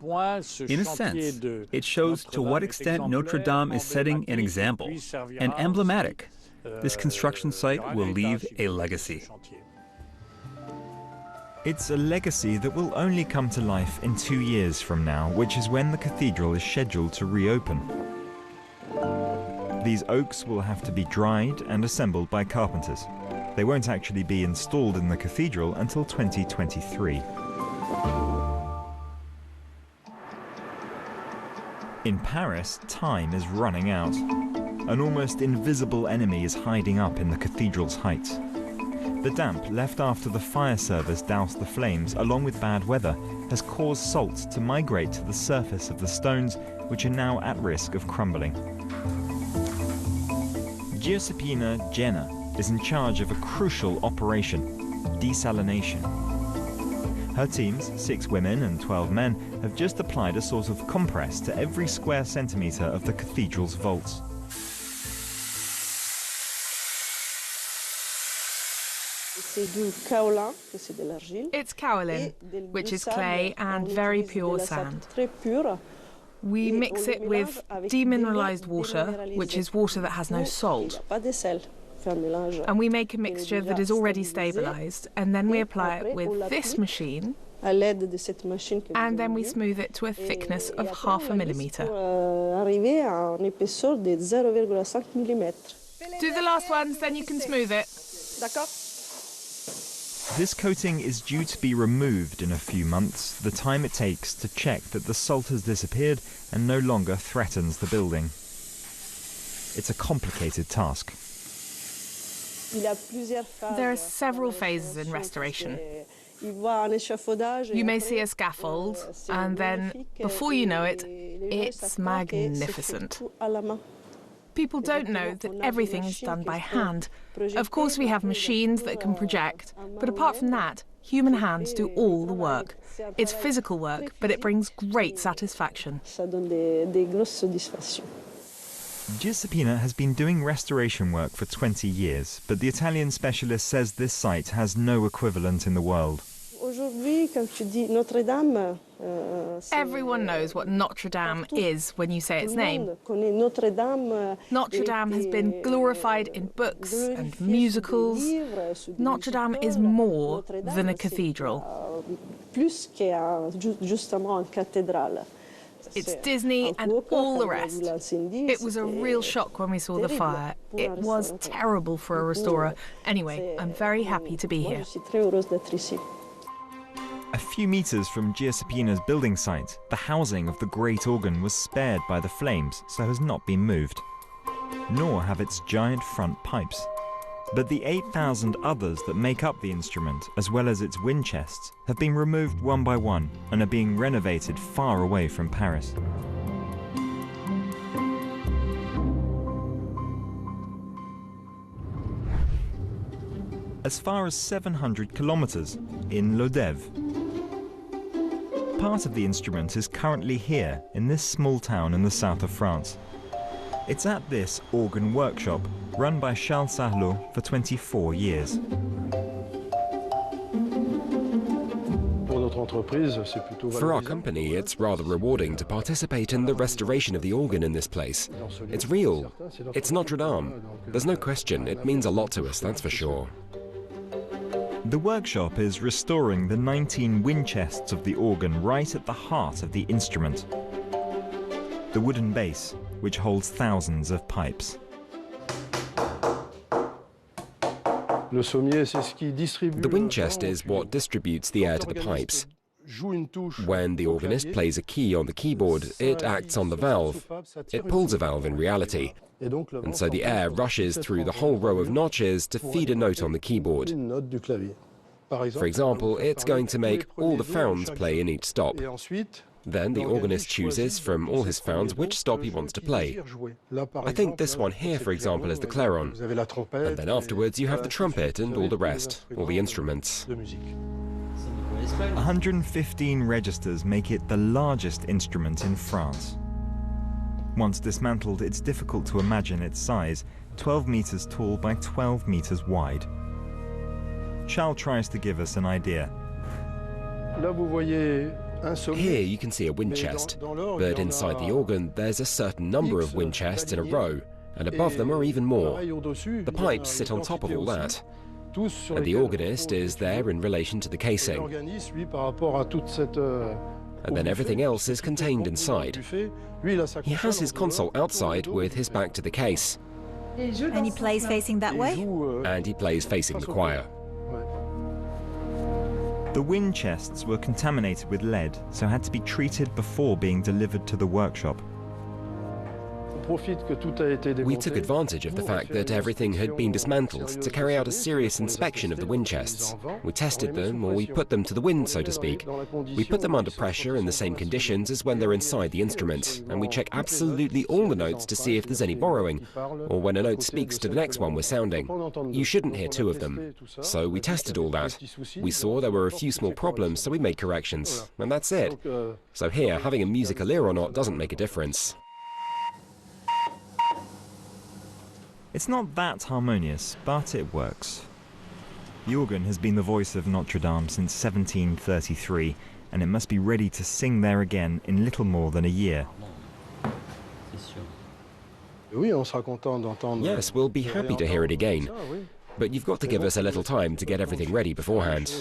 In a sense, it shows to what extent Notre Dame is setting an example, and emblematic. This construction site will leave a legacy. It's a legacy that will only come to life in 2 years from now, which is when the cathedral is scheduled to reopen. These oaks will have to be dried and assembled by carpenters. They won't actually be installed in the cathedral until 2023. In Paris, time is running out. An almost invisible enemy is hiding up in the cathedral's heights. The damp left after the fire service doused the flames, along with bad weather, has caused salt to migrate to the surface of the stones, which are now at risk of crumbling. Giuseppina Jenna is in charge of a crucial operation, desalination. Her teams, 6 women and 12 men, have just applied a sort of compress to every square centimetre of the cathedral's vaults. It's kaolin, which is clay and very pure sand. We mix it with demineralized water, which is water that has no salt. And we make a mixture that is already stabilized, and then we apply it with this machine, and then we smooth it to a thickness of 0.5 millimeter. Do the last ones, then you can smooth it. This coating is due to be removed in a few months, the time it takes to check that the salt has disappeared and no longer threatens the building. It's a complicated task. There are several phases in restoration. You may see a scaffold, and then, before you know it, it's magnificent. People don't know that everything is done by hand. Of course, we have machines that can project, but apart from that, human hands do all the work. It's physical work, but it brings great satisfaction. Giuseppina has been doing restoration work for 20 years, but the Italian specialist says this site has no equivalent in the world. Everyone knows what Notre Dame is when you say its name. Notre Dame has been glorified in books and musicals. Notre Dame is more than a cathedral. It's Disney and all the rest. It was a real shock when we saw the fire. It was terrible for a restorer. Anyway, I'm very happy to be here. A few meters from Giuseppina's building site, the housing of the great organ was spared by the flames, so has not been moved, nor have its giant front pipes. But the 8,000 others that make up the instrument, as well as its wind chests, have been removed one by one and are being renovated far away from Paris. As far as 700 kilometers in Lodève. Part of the instrument is currently here in this small town in the south of France. It's at this organ workshop, run by Charles Sarlot for 24 years. For our company, it's rather rewarding to participate in the restoration of the organ in this place. It's real. It's Notre Dame. There's no question. It means a lot to us, that's for sure. The workshop is restoring the 19 wind chests of the organ right at the heart of the instrument. The wooden base, which holds thousands of pipes. The wind chest is what distributes the air to the pipes. When the organist plays a key on the keyboard, it acts on the valve. It pulls a valve in reality. And so the air rushes through the whole row of notches to feed a note on the keyboard. For example, it's going to make all the founds play in each stop. Then the organist chooses from all his founds which stop he wants to play. I think this one here, for example, is the clarion. And then afterwards you have the trumpet and all the rest, all the instruments. 115 registers make it the largest instrument in France. Once dismantled, it's difficult to imagine its size, 12 meters tall by 12 meters wide. Charles tries to give us an idea. Here you can see a wind chest, but inside the organ there's a certain number of wind chests in a row, and above them are even more. The pipes sit on top of all that, and the organist is there in relation to the casing. And then everything else is contained inside. He has his console outside with his back to the case. And he plays facing that way? And he plays facing the choir. The wind chests were contaminated with lead, so had to be treated before being delivered to the workshop. We took advantage of the fact that everything had been dismantled to carry out a serious inspection of the wind chests. We tested them, or we put them to the wind, so to speak. We put them under pressure in the same conditions as when they're inside the instrument, and we check absolutely all the notes to see if there's any borrowing, or when a note speaks to the next one we're sounding. You shouldn't hear two of them. So we tested all that. We saw there were a few small problems, so we made corrections, and that's it. So here, having a musical ear or not doesn't make a difference. It's not that harmonious, but it works. The organ has been the voice of Notre Dame since 1733, and it must be ready to sing there again in little more than a year. Yes, we'll be happy to hear it again, but you've got to give us a little time to get everything ready beforehand.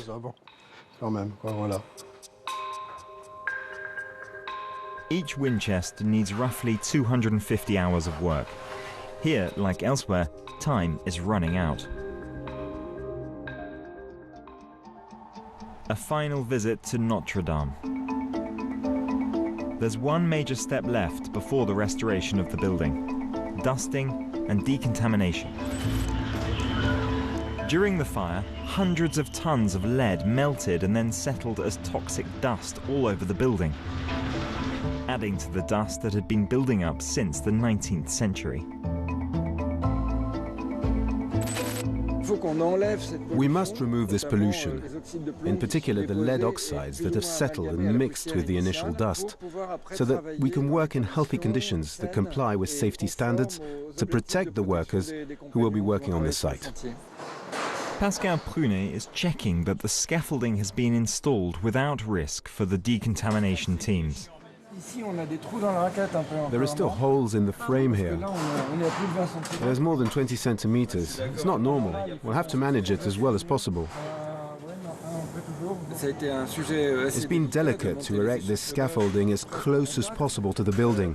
Each wind chest needs roughly 250 hours of work. Here, like elsewhere, time is running out. A final visit to Notre Dame. There's one major step left before the restoration of the building: dusting and decontamination. During the fire, hundreds of tons of lead melted and then settled as toxic dust all over the building, adding to the dust that had been building up since the 19th century. We must remove this pollution, in particular the lead oxides that have settled and mixed with the initial dust, so that we can work in healthy conditions that comply with safety standards to protect the workers who will be working on the site. Pascal Prunet is checking that the scaffolding has been installed without risk for the decontamination teams. There are still holes in the frame here. There's more than 20 centimeters. It's not normal. We'll have to manage it as well as possible. It's been delicate to erect this scaffolding as close as possible to the building,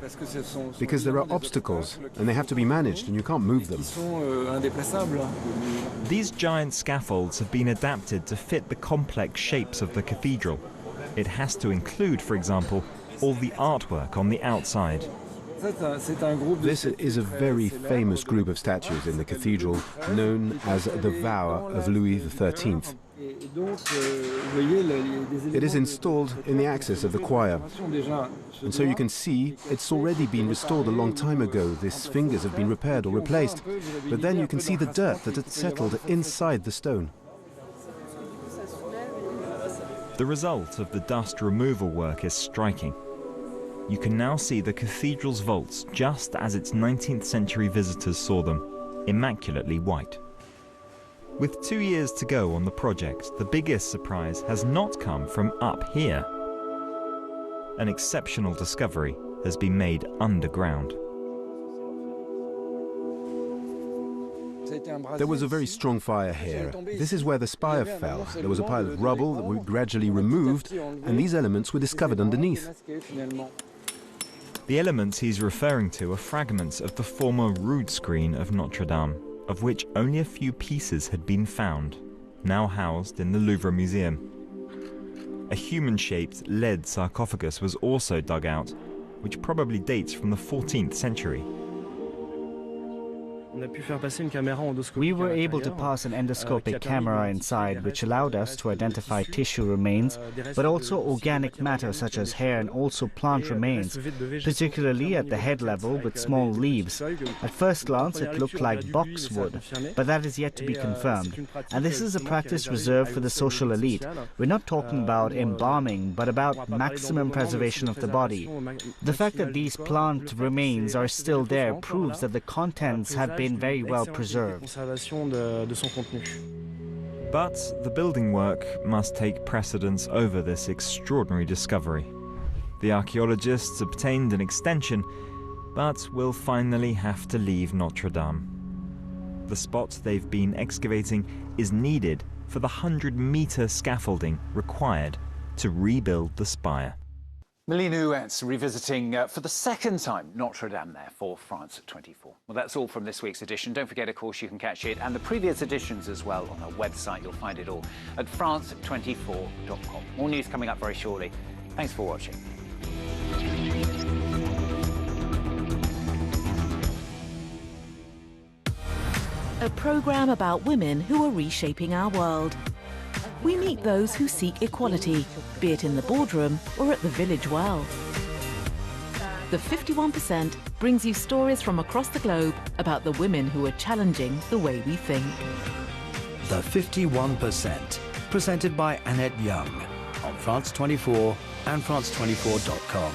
because there are obstacles and they have to be managed and you can't move them. These giant scaffolds have been adapted to fit the complex shapes of the cathedral. It has to include, for example, all the artwork on the outside. This is a very famous group of statues in the cathedral, known as the Vow of Louis XIII. It is installed in the axis of the choir, and so you can see it's already been restored a long time ago. These fingers have been repaired or replaced, but then you can see the dirt that had settled inside the stone. The result of the dust removal work is striking. You can now see the cathedral's vaults just as its 19th century visitors saw them, immaculately white. With 2 years to go on the project, the biggest surprise has not come from up here. An exceptional discovery has been made underground. There was a very strong fire here. This is where the spire fell. There was a pile of rubble that we gradually removed, and these elements were discovered underneath. The elements he's referring to are fragments of the former rood screen of Notre Dame, of which only a few pieces had been found, now housed in the Louvre Museum. A human-shaped lead sarcophagus was also dug out, which probably dates from the 14th century. We were able to pass an endoscopic camera inside, which allowed us to identify tissue remains, but also organic matter such as hair and also plant remains, particularly at the head level with small leaves. At first glance it looked like boxwood, but that is yet to be confirmed. And this is a practice reserved for the social elite. We're not talking about embalming, but about maximum preservation of the body. The fact that these plant remains are still there proves that the contents have been very well preserved. But the building work must take precedence over this extraordinary discovery. The archaeologists obtained an extension, but will finally have to leave Notre Dame. The spot they've been excavating is needed for the 100-meter scaffolding required to rebuild the spire. Méline Houens revisiting for the second time Notre Dame there for France at 24. Well, that's all from this week's edition. Don't forget, of course, you can catch it and the previous editions as well on our website. You'll find it all at france24.com. More news coming up very shortly. Thanks for watching. A programme about women who are reshaping our world. We meet those who seek equality, be it in the boardroom or at the village well. The 51% brings you stories from across the globe about the women who are challenging the way we think. The 51%, presented by Annette Young on France 24 and France24.com.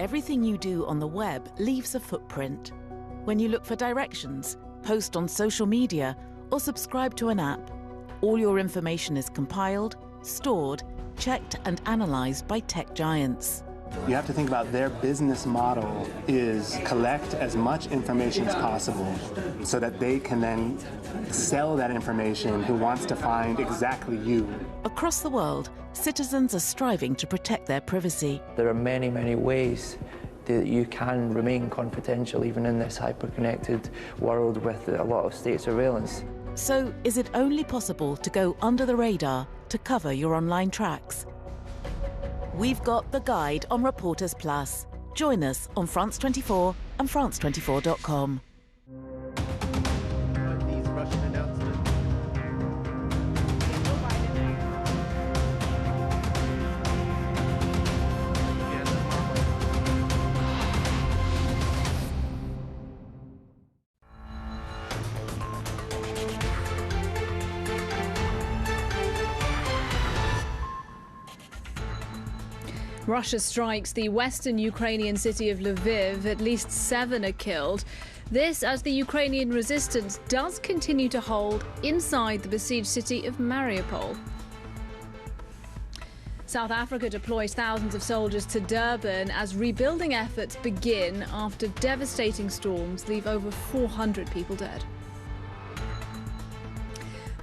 everything you do on the web leaves a footprint. When you look for directions, post on social media, or subscribe to an app, all your information is compiled, stored, checked and analysed by tech giants. You have to think about their business model is collect as much information as possible so that they can then sell that information who wants to find exactly you. Across the world, citizens are striving to protect their privacy. There are many, many ways that you can remain confidential even in this hyper-connected world with a lot of state surveillance. So, is it only possible to go under the radar to cover your online tracks? We've got the guide on Reporters Plus. Join us on France 24 and France24.com. Russia strikes the western Ukrainian city of Lviv. At least 7 are killed. This as the Ukrainian resistance does continue to hold inside the besieged city of Mariupol. South Africa deploys thousands of soldiers to Durban as rebuilding efforts begin after devastating storms leave over 400 people dead.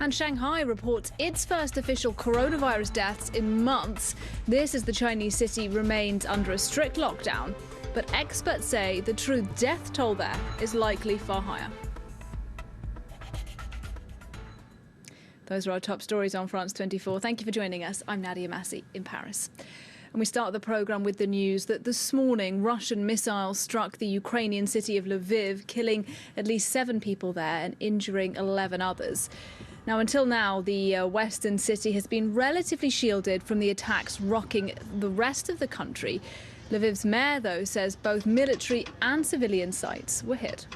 And Shanghai reports its first official coronavirus deaths in months. This as the Chinese city remains under a strict lockdown. But experts say the true death toll there is likely far higher. Those are our top stories on France 24. Thank you for joining us. I'm Nadia Massey in Paris. And we start the programme with the news that this morning Russian missiles struck the Ukrainian city of Lviv, killing at least 7 people there and injuring 11 others. Now, until now, the western city has been relatively shielded from the attacks rocking the rest of the country. Lviv's mayor, though, says both military and civilian sites were hit.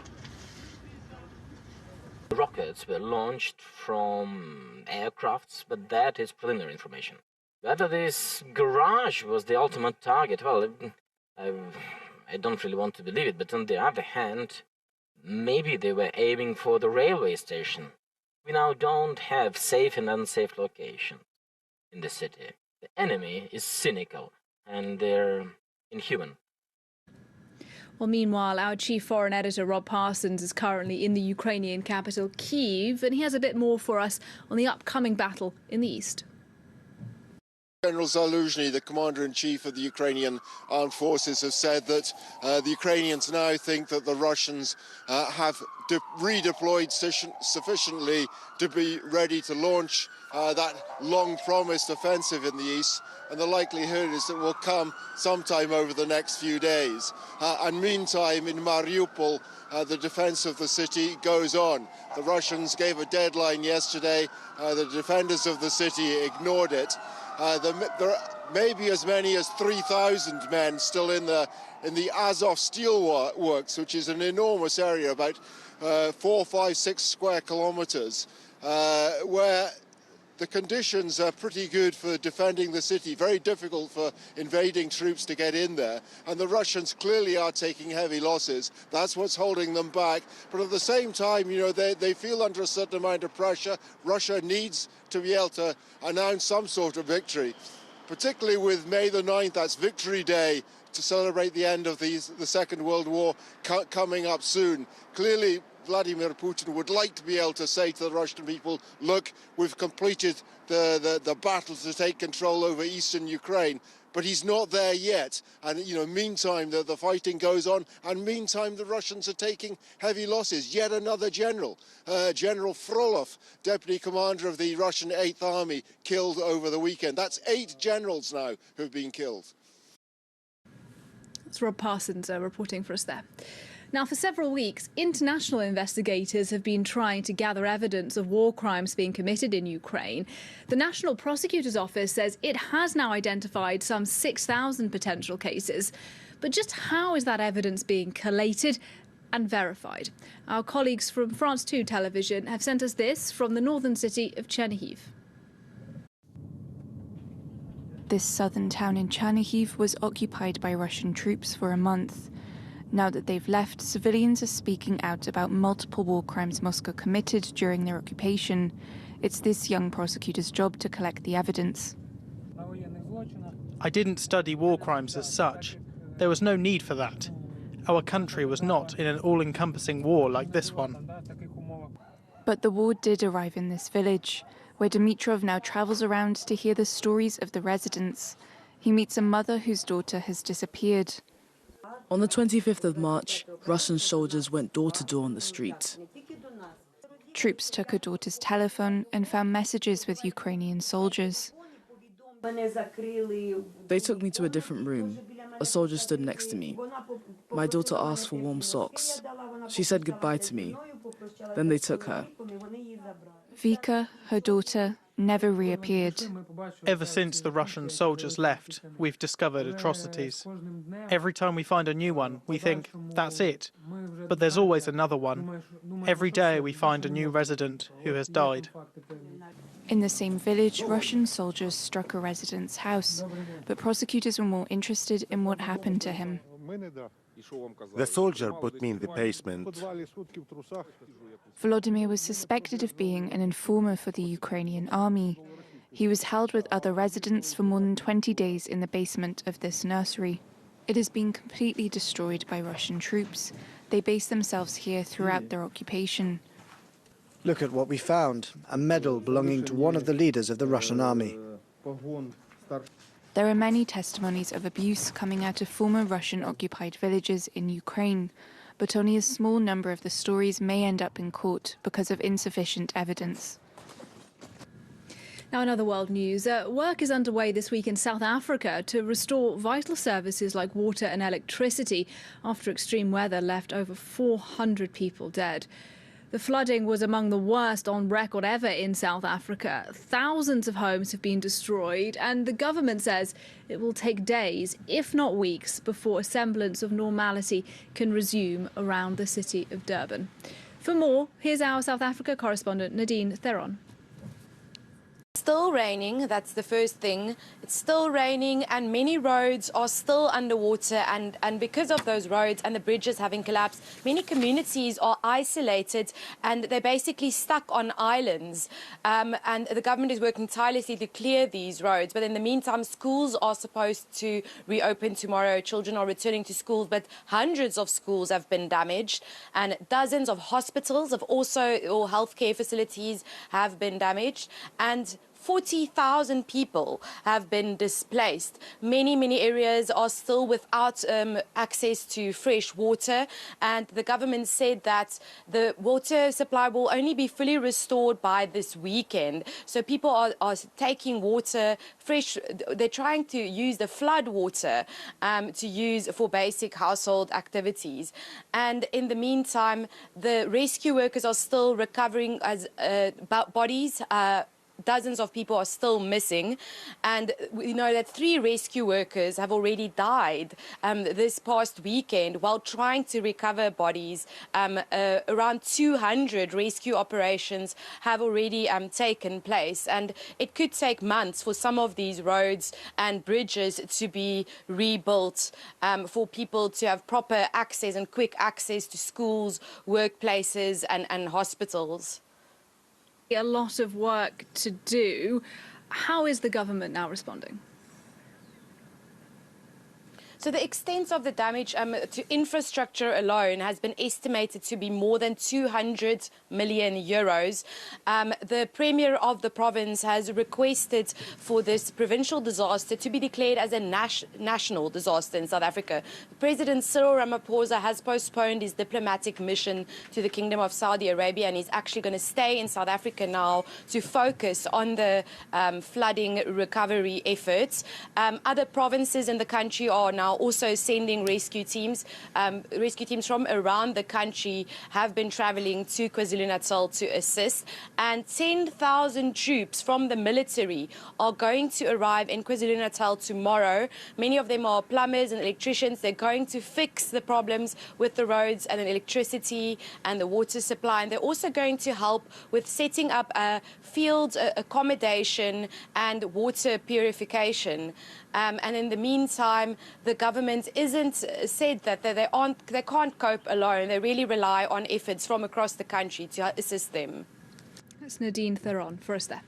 Rockets were launched from aircrafts, but that is preliminary information. Whether this garage was the ultimate target, well, I don't really want to believe it, but on the other hand, maybe they were aiming for the railway station. We now don't have safe and unsafe locations in the city. The enemy is cynical and they're inhuman. Well, meanwhile, our chief foreign editor, Rob Parsons, is currently in the Ukrainian capital, Kyiv, and he has a bit more for us on the upcoming battle in the east. General Zaluzhny, the commander-in-chief of the Ukrainian armed forces, has said that the Ukrainians now think that the Russians have redeployed sufficiently to be ready to launch that long-promised offensive in the east, and the likelihood is that will come sometime over the next few days. And meantime, in Mariupol, the defense of the city goes on. The Russians gave a deadline yesterday. The defenders of the city ignored it. There may be as many as 3,000 men still in the Azov steel works, which is an enormous area, about 4, 5, 6 square kilometers, where the conditions are pretty good for defending the city, very difficult for invading troops to get in there. And the Russians clearly are taking heavy losses. That's what's holding them back. But at the same time, you know, they feel under a certain amount of pressure. Russia needs to be able to announce some sort of victory, particularly with May the 9th, that's Victory Day, to celebrate the end of the Second World War coming up soon. Clearly, Vladimir Putin would like to be able to say to the Russian people, look, we've completed the battle to take control over eastern Ukraine, but he's not there yet. And, you know, meantime, the fighting goes on, and meantime, the Russians are taking heavy losses. Yet another general, General Frolov, deputy commander of the Russian 8th Army, killed over the weekend. That's 8 generals now who've been killed. That's Rob Parsons reporting for us there. Now, for several weeks, international investigators have been trying to gather evidence of war crimes being committed in Ukraine. The National Prosecutor's Office says it has now identified some 6,000 potential cases. But just how is that evidence being collated and verified? Our colleagues from France 2 television have sent us this from the northern city of Chernihiv. This southern town in Chernihiv was occupied by Russian troops for a month. Now that they've left, civilians are speaking out about multiple war crimes Moscow committed during their occupation. It's this young prosecutor's job to collect the evidence. I didn't study war crimes as such. There was no need for that. Our country was not in an all-encompassing war like this one. But the war did arrive in this village, where Dimitrov now travels around to hear the stories of the residents. He meets a mother whose daughter has disappeared. On the 25th of March, Russian soldiers went door to door on the street. Troops took her daughter's telephone and found messages with Ukrainian soldiers. They took me to a different room. A soldier stood next to me. My daughter asked for warm socks. She said goodbye to me. Then they took her. Vika, her daughter, never reappeared. Ever since the Russian soldiers left, we've discovered atrocities. Every time we find a new one, we think, that's it. But there's always another one. Every day we find a new resident who has died. In the same village, Russian soldiers struck a resident's house, but prosecutors were more interested in what happened to him. The soldier put me in the basement. Volodymyr was suspected of being an informer for the Ukrainian army. He was held with other residents for more than 20 days in the basement of this nursery. It has been completely destroyed by Russian troops. They base themselves here throughout their occupation. Look at what we found, a medal belonging to one of the leaders of the Russian army. There are many testimonies of abuse coming out of former Russian-occupied villages in Ukraine, but only a small number of the stories may end up in court because of insufficient evidence. Now, in other world news, work is underway this week in South Africa to restore vital services like water and electricity after extreme weather left over 400 people dead. The flooding was among the worst on record ever in South Africa. Thousands of homes have been destroyed, and the government says it will take days, if not weeks, before a semblance of normality can resume around the city of Durban. For more, here's our South Africa correspondent Nadine Theron. Still raining, that's the first thing. It's still raining and many roads are still underwater, and because of those roads and the bridges having collapsed, many communities are isolated and they're basically stuck on islands. And the government is working tirelessly to clear these roads, but in the meantime schools are supposed to reopen tomorrow. Children are returning to schools, but hundreds of schools have been damaged and dozens of hospitals have also, or healthcare facilities have been damaged, and 40,000 people have been displaced. Many areas are still without access to fresh water, and the government said that the water supply will only be fully restored by this weekend. So people are taking water fresh. They're trying to use the flood water to use for basic household activities. And in the meantime, the rescue workers are still recovering as bodies. Dozens of people are still missing, and we know that 3 rescue workers have already died this past weekend while trying to recover bodies. Around 200 rescue operations have already taken place, and it could take months for some of these roads and bridges to be rebuilt, for people to have proper access and quick access to schools, workplaces and hospitals. A lot of work to do. How is the government now responding? So the extent of the damage to infrastructure alone has been estimated to be more than 200 million euros. The Premier of the province has requested for this provincial disaster to be declared as a national disaster in South Africa. President Cyril Ramaphosa has postponed his diplomatic mission to the Kingdom of Saudi Arabia, and he's actually going to stay in South Africa now to focus on the flooding recovery efforts. Other provinces in the country are now are also sending rescue teams. Rescue teams from around the country have been travelling to KwaZulu-Natal to assist, and 10,000 troops from the military are going to arrive in KwaZulu-Natal tomorrow. Many of them are plumbers and electricians. They're going to fix the problems with the roads and the electricity and the water supply, and they're also going to help with setting up field accommodation and water purification. And in the meantime, the government isn't said that they can't cope alone. They really rely on efforts from across the country to assist them. That's Nadine Theron for us there.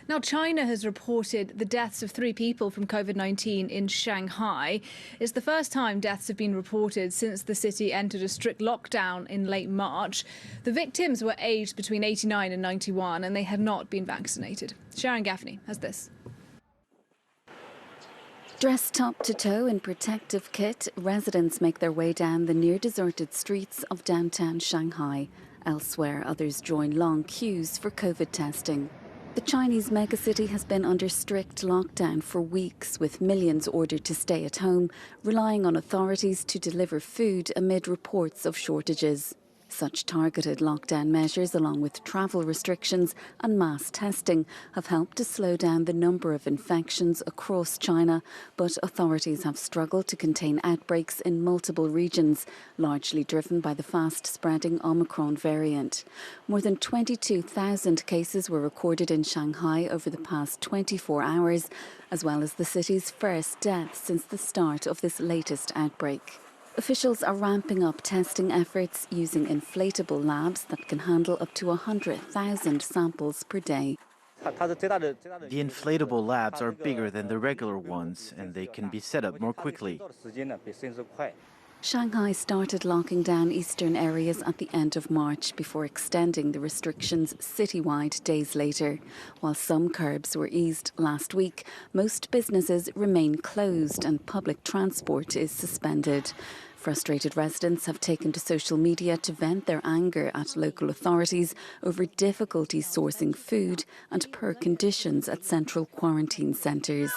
Now, China has reported the deaths of 3 people from COVID-19 in Shanghai. It's the first time deaths have been reported since the city entered a strict lockdown in late March. The victims were aged between 89 and 91, and they had not been vaccinated. Sharon Gaffney has this. Dressed top to toe in protective kit, residents make their way down the near-deserted streets of downtown Shanghai. Elsewhere, others join long queues for COVID testing. The Chinese megacity has been under strict lockdown for weeks, with millions ordered to stay at home, relying on authorities to deliver food amid reports of shortages. Such targeted lockdown measures, along with travel restrictions and mass testing, have helped to slow down the number of infections across China, but authorities have struggled to contain outbreaks in multiple regions, largely driven by the fast-spreading Omicron variant. More than 22,000 cases were recorded in Shanghai over the past 24 hours, as well as the city's first death since the start of this latest outbreak. Officials are ramping up testing efforts using inflatable labs that can handle up to 100,000 samples per day. The inflatable labs are bigger than the regular ones, and they can be set up more quickly. Shanghai started locking down eastern areas at the end of March before extending the restrictions citywide days later. While some curbs were eased last week, most businesses remain closed and public transport is suspended. Frustrated residents have taken to social media to vent their anger at local authorities over difficulties sourcing food and poor conditions at central quarantine centres.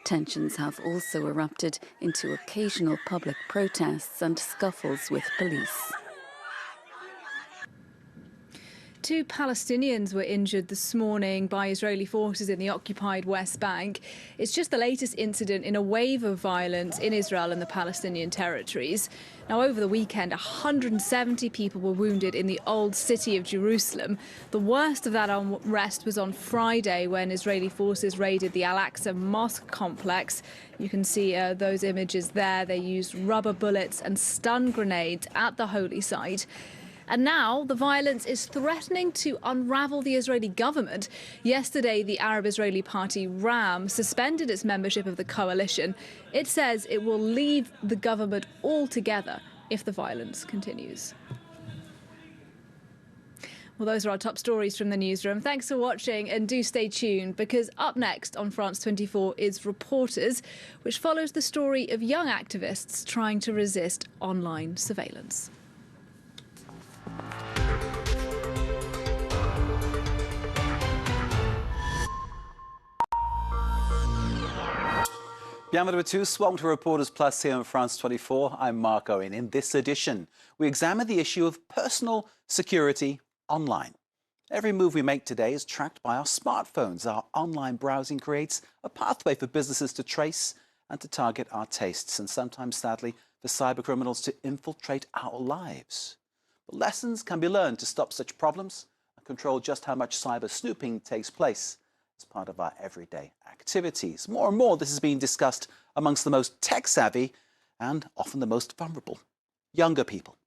Tensions have also erupted into occasional public protests and scuffles with police. 2 Palestinians were injured this morning by Israeli forces in the occupied West Bank. It's just the latest incident in a wave of violence in Israel and the Palestinian territories. Now, over the weekend, 170 people were wounded in the old city of Jerusalem. The worst of that unrest was on Friday when Israeli forces raided the Al-Aqsa Mosque complex. You can see those images there. They used rubber bullets and stun grenades at the holy site. And now the violence is threatening to unravel the Israeli government. Yesterday, the Arab-Israeli party RAM suspended its membership of the coalition. It says it will leave the government altogether if the violence continues. Well, those are our top stories from the newsroom. Thanks for watching, and do stay tuned, because up next on France 24 is Reporters, which follows the story of young activists trying to resist online surveillance. Bienvenue à tous. Welcome to Reporters Plus here on France 24. I'm Mark Owen. In this edition, we examine the issue of personal security online. Every move we make today is tracked by our smartphones. Our online browsing creates a pathway for businesses to trace and to target our tastes, and sometimes, sadly, for cybercriminals to infiltrate our lives. But lessons can be learned to stop such problems and control just how much cyber snooping takes place as part of our everyday activities. More and more, this is being discussed amongst the most tech-savvy and often the most vulnerable, younger people.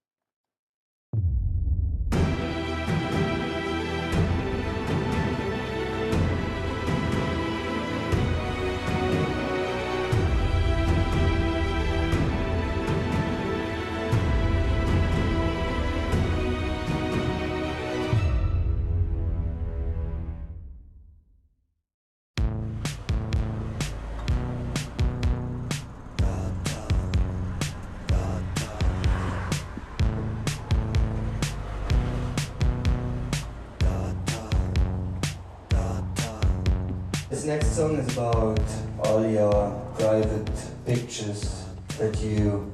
This next song is about all your private pictures that you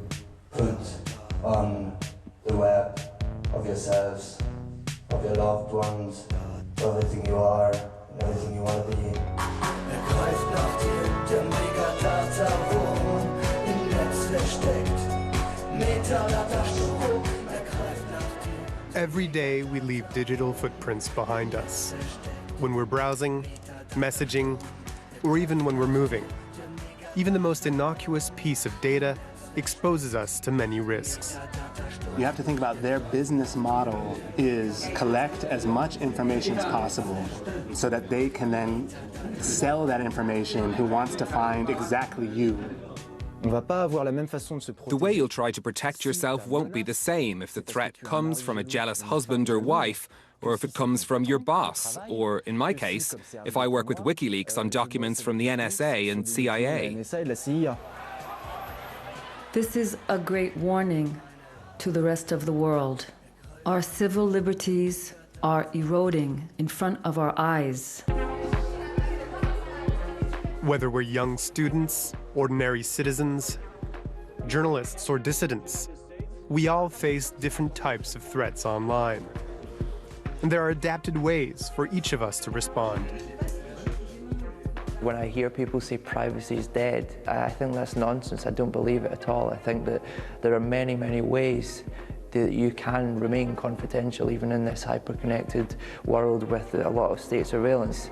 put on the web of yourselves, of your loved ones, of everything you are and everything you want to be. Every day we leave digital footprints behind us. When we're browsing, messaging, or even when we're moving. Even the most innocuous piece of data exposes us to many risks. You have to think about their business model is collect as much information as possible so that they can then sell that information who wants to find exactly you. The way you'll try to protect yourself won't be the same if the threat comes from a jealous husband or wife, or if it comes from your boss, or, in my case, if I work with WikiLeaks on documents from the NSA and CIA. This is a great warning to the rest of the world. Our civil liberties are eroding in front of our eyes. Whether we're young students, ordinary citizens, journalists, or dissidents, we all face different types of threats online. And there are adapted ways for each of us to respond. When I hear people say privacy is dead, I think that's nonsense. I don't believe it at all. I think that there are many, many ways that you can remain confidential even in this hyper-connected world with a lot of state surveillance.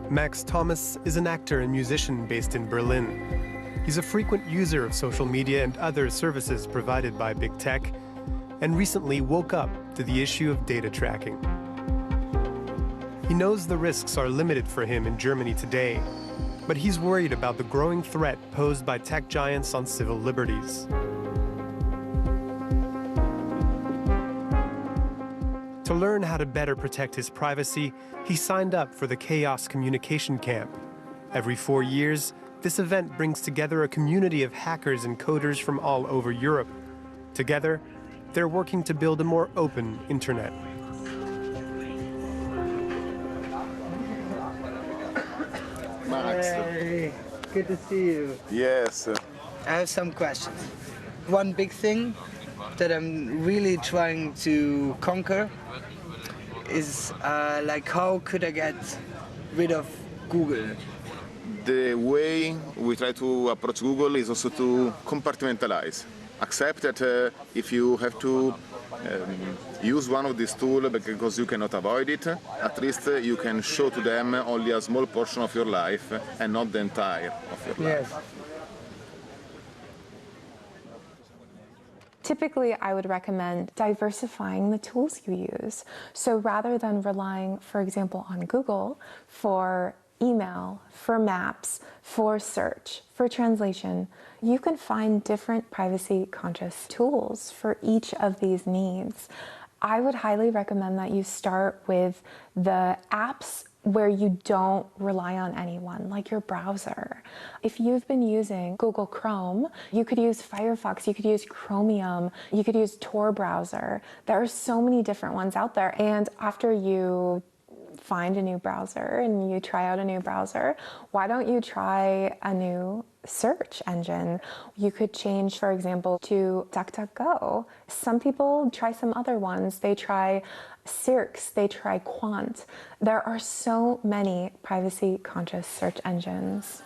Max Thomas is an actor and musician based in Berlin. He's a frequent user of social media and other services provided by big tech, and recently woke up to the issue of data tracking. He knows the risks are limited for him in Germany today, but he's worried about the growing threat posed by tech giants on civil liberties. To learn how to better protect his privacy, he signed up for the Chaos Communication Camp. Every 4 years, this event brings together a community of hackers and coders from all over Europe. Together, they're working to build a more open internet. Max. Hey, good to see you. Yes. I have some questions. One big thing that I'm really trying to conquer is like, how could I get rid of Google? The way we try to approach Google is also to compartmentalize. Accept that if you have to use one of these tools because you cannot avoid it, at least you can show to them only a small portion of your life and not the entire of your life. Typically, I would recommend diversifying the tools you use. So rather than relying, for example, on Google for email, for maps, for search, for translation, you can find different privacy-conscious tools for each of these needs. I would highly recommend that you start with the apps where you don't rely on anyone, like your browser. If you've been using Google Chrome, you could use Firefox, you could use Chromium, you could use Tor browser. There are so many different ones out there. And after you find a new browser and you try out a new browser, why don't you try a new search engine? You could change, for example, to DuckDuckGo. Some people try some other ones. They try Cirx, they try Quant. There are so many privacy-conscious search engines.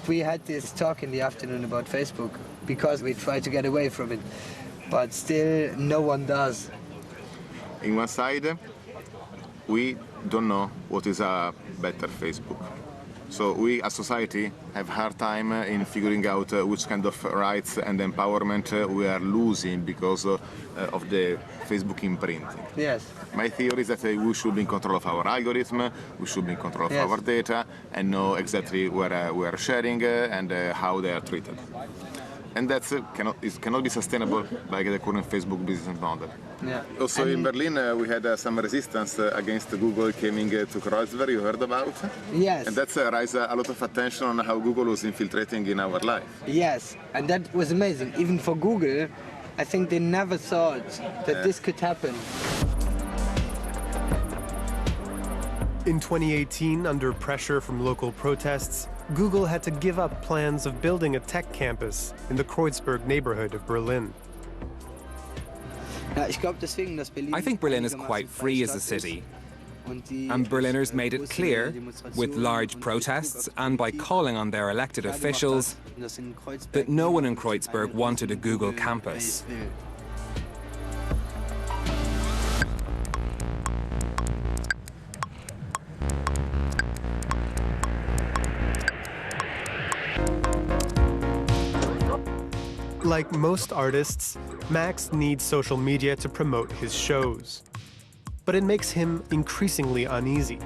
We had this talk in the afternoon about Facebook because we try to get away from it, but still no one does. In one side, we don't know what is a better Facebook. So we as society have a hard time in figuring out which kind of rights and empowerment we are losing because of the Facebook imprinting. Yes. My theory is that we should be in control of our algorithm, we should be in control of our data and know exactly where we are sharing and how they are treated. And that cannot be sustainable by the current Facebook business model. Yeah. Also in Berlin, we had some resistance against Google coming to Kreuzberg, you heard about? Yes. And that's raised a lot of attention on how Google was infiltrating in our life. Yes, and that was amazing. Even for Google, I think they never thought that this could happen. In 2018, under pressure from local protests, Google had to give up plans of building a tech campus in the Kreuzberg neighborhood of Berlin. I think Berlin is quite free as a city, and Berliners made it clear, with large protests and by calling on their elected officials, that no one in Kreuzberg wanted a Google campus. Like most artists, Max needs social media to promote his shows. But it makes him increasingly uneasy.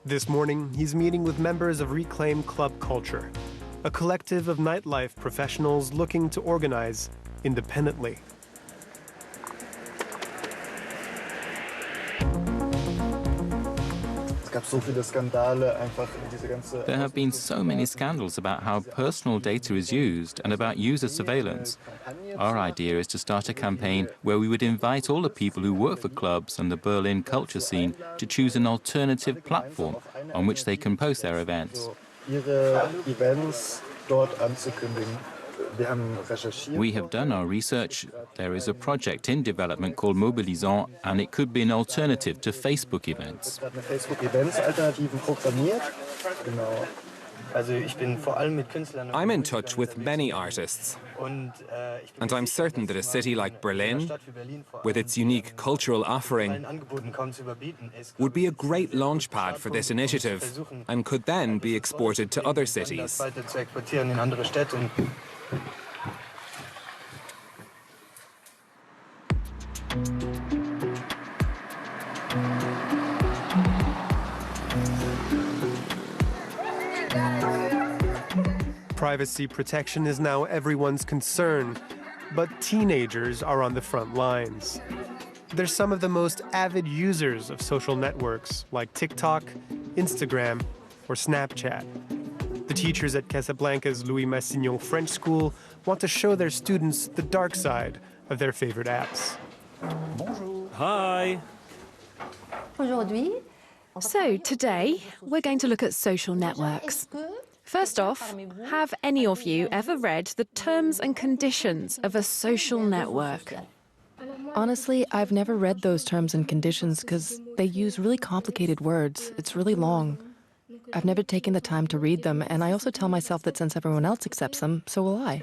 This morning, he's meeting with members of Reclaim Club Culture, a collective of nightlife professionals looking to organize independently. There have been so many scandals about how personal data is used and about user surveillance. Our idea is to start a campaign where we would invite all the people who work for clubs and the Berlin culture scene to choose an alternative platform on which they can post their events. We have done our research. There is a project in development called Mobilisant, and it could be an alternative to Facebook events. I'm in touch with many artists, and I'm certain that a city like Berlin, with its unique cultural offering, would be a great launchpad for this initiative and could then be exported to other cities. Privacy protection is now everyone's concern, but teenagers are on the front lines. They're some of the most avid users of social networks like TikTok, Instagram, or Snapchat. The teachers at Casablanca's Louis Massignon French School want to show their students the dark side of their favorite apps. Bonjour. Hi. So today, we're going to look at social networks. First off, have any of you ever read the terms and conditions of a social network? Honestly, I've never read those terms and conditions because they use really complicated words. It's really long. I've never taken the time to read them, and I also tell myself that since everyone else accepts them, so will I.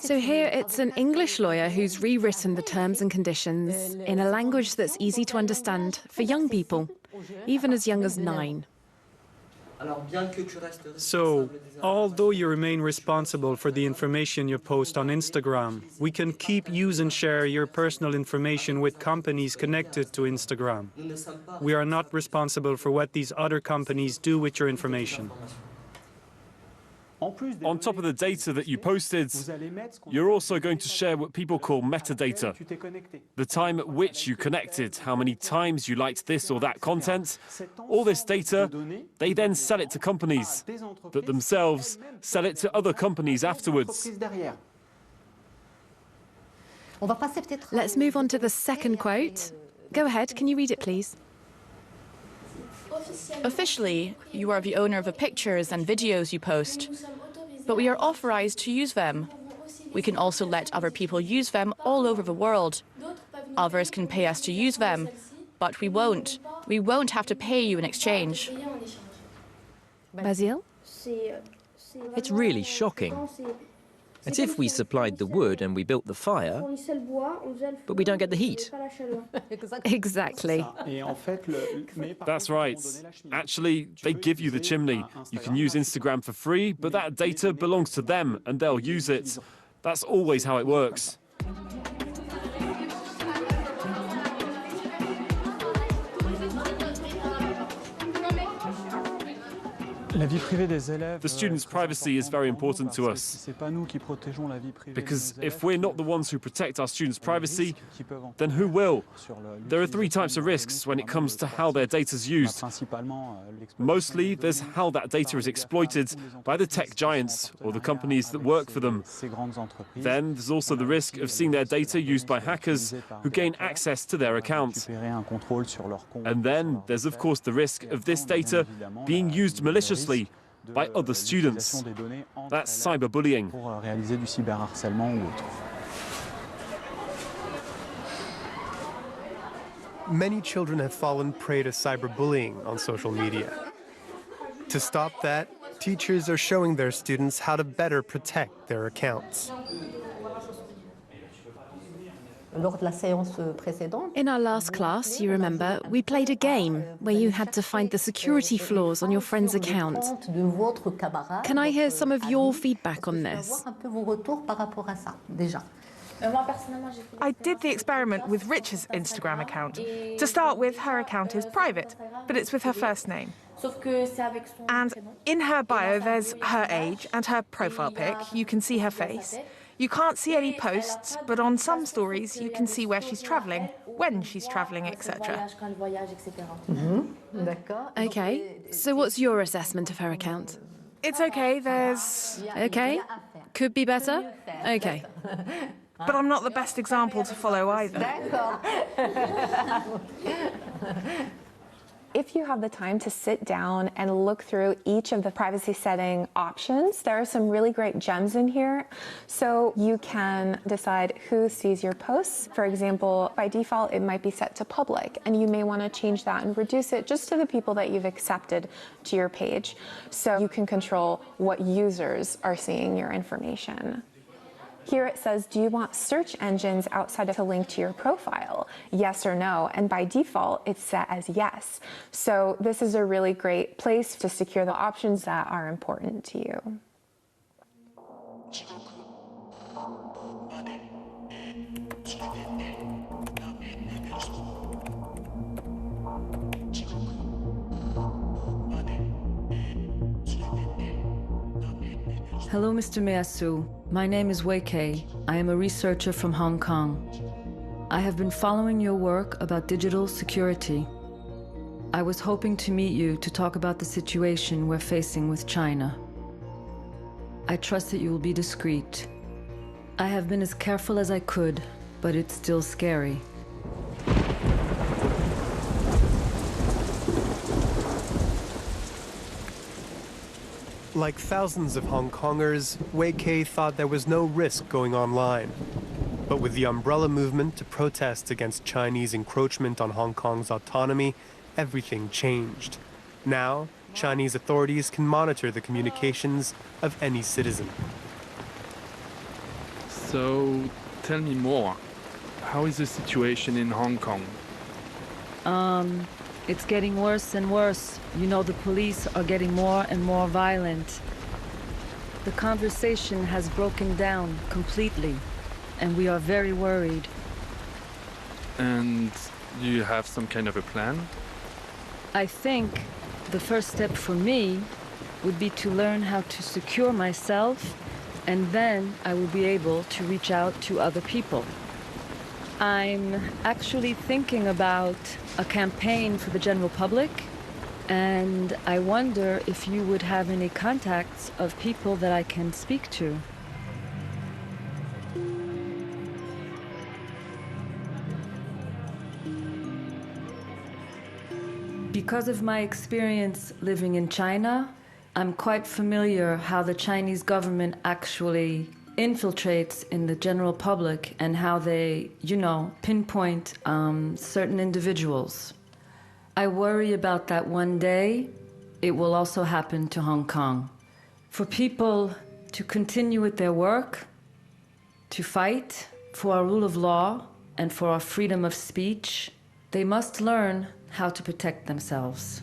So here it's an English lawyer who's rewritten the terms and conditions in a language that's easy to understand for young people, even as young as 9. So, although you remain responsible for the information you post on Instagram, we can keep, use and share your personal information with companies connected to Instagram. We are not responsible for what these other companies do with your information. On top of the data that you posted, you're also going to share what people call metadata. The time at which you connected, how many times you liked this or that content. All this data, they then sell it to companies that themselves sell it to other companies afterwards. Let's move on to the second quote. Go ahead, can you read it, please? Officially, you are the owner of the pictures and videos you post, but we are authorized to use them. We can also let other people use them all over the world. Others can pay us to use them, but we won't. We won't have to pay you in exchange. Basile? It's really shocking. It's if we supplied the wood and we built the fire, but we don't get the heat. Exactly. That's right. Actually, they give you the chimney. You can use Instagram for free, but that data belongs to them and they'll use it. That's always how it works. The students' privacy is very important to us, because if we're not the ones who protect our students' privacy, then who will? There are three types of risks when it comes to how their data is used. Mostly, there's how that data is exploited by the tech giants or the companies that work for them. Then there's also the risk of seeing their data used by hackers who gain access to their accounts. And then there's of course the risk of this data being used maliciously by other students. That's cyberbullying. Many children have fallen prey to cyberbullying on social media. To stop that, teachers are showing their students how to better protect their accounts. In our last class, you remember, we played a game where you had to find the security flaws on your friend's account. Can I hear some of your feedback on this? I did the experiment with Rich's Instagram account. To start with, her account is private, but it's with her first name. And in her bio, there's her age and her profile pic. You can see her face. You can't see any posts, but on some stories you can see where she's travelling, when she's travelling, etc. Okay, so what's your assessment of her account? It's okay, there's... Okay, could be better? Okay. But I'm not the best example to follow either. If you have the time to sit down and look through each of the privacy setting options, there are some really great gems in here. So you can decide who sees your posts. For example, by default, it might be set to public, and you may want to change that and reduce it just to the people that you've accepted to your page. So you can control what users are seeing your information. Here it says, do you want search engines outside of a link to your profile? Yes or no? And by default, it's set as yes. So this is a really great place to secure the options that are important to you. Hello, Mr. Miyasu. My name is Wei Kei. I am a researcher from Hong Kong. I have been following your work about digital security. I was hoping to meet you to talk about the situation we're facing with China. I trust that you will be discreet. I have been as careful as I could, but it's still scary. Like thousands of Hong Kongers, Wei Kei thought there was no risk going online. But with the umbrella movement to protest against Chinese encroachment on Hong Kong's autonomy, everything changed. Now, Chinese authorities can monitor the communications of any citizen. So, tell me more. How is the situation in Hong Kong? It's getting worse and worse. You know, the police are getting more and more violent. The conversation has broken down completely, and we are very worried. And do you have some kind of a plan? I think the first step for me would be to learn how to secure myself, and then I will be able to reach out to other people. I'm actually thinking about a campaign for the general public, and I wonder if you would have any contacts of people that I can speak to. Because of my experience living in China, I'm quite familiar how the Chinese government actually infiltrates in the general public and how they, you know, pinpoint certain individuals. I worry about that one day it will also happen to Hong Kong. For people to continue with their work, To fight for our rule of law and for our freedom of speech, they must learn how to protect themselves.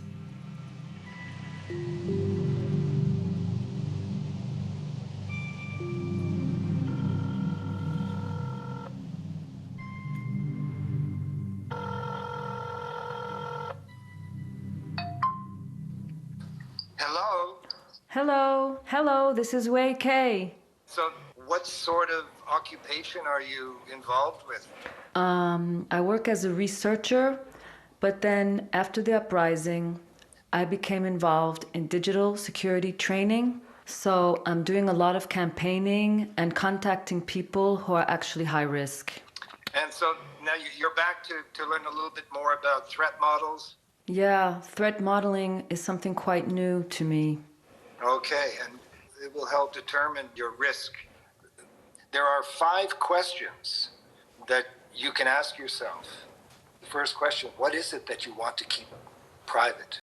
Hello? Hello, this is Wei K. So what sort of occupation are you involved with? I work as a researcher, but then after the uprising, I became involved in digital security training. So I'm doing a lot of campaigning and contacting people who are actually high risk. And so now you're back to learn a little bit more about threat models? Yeah, threat modeling is something quite new to me. Okay, and it will help determine your risk. There are 5 questions that you can ask yourself. The first question, what is it that you want to keep private?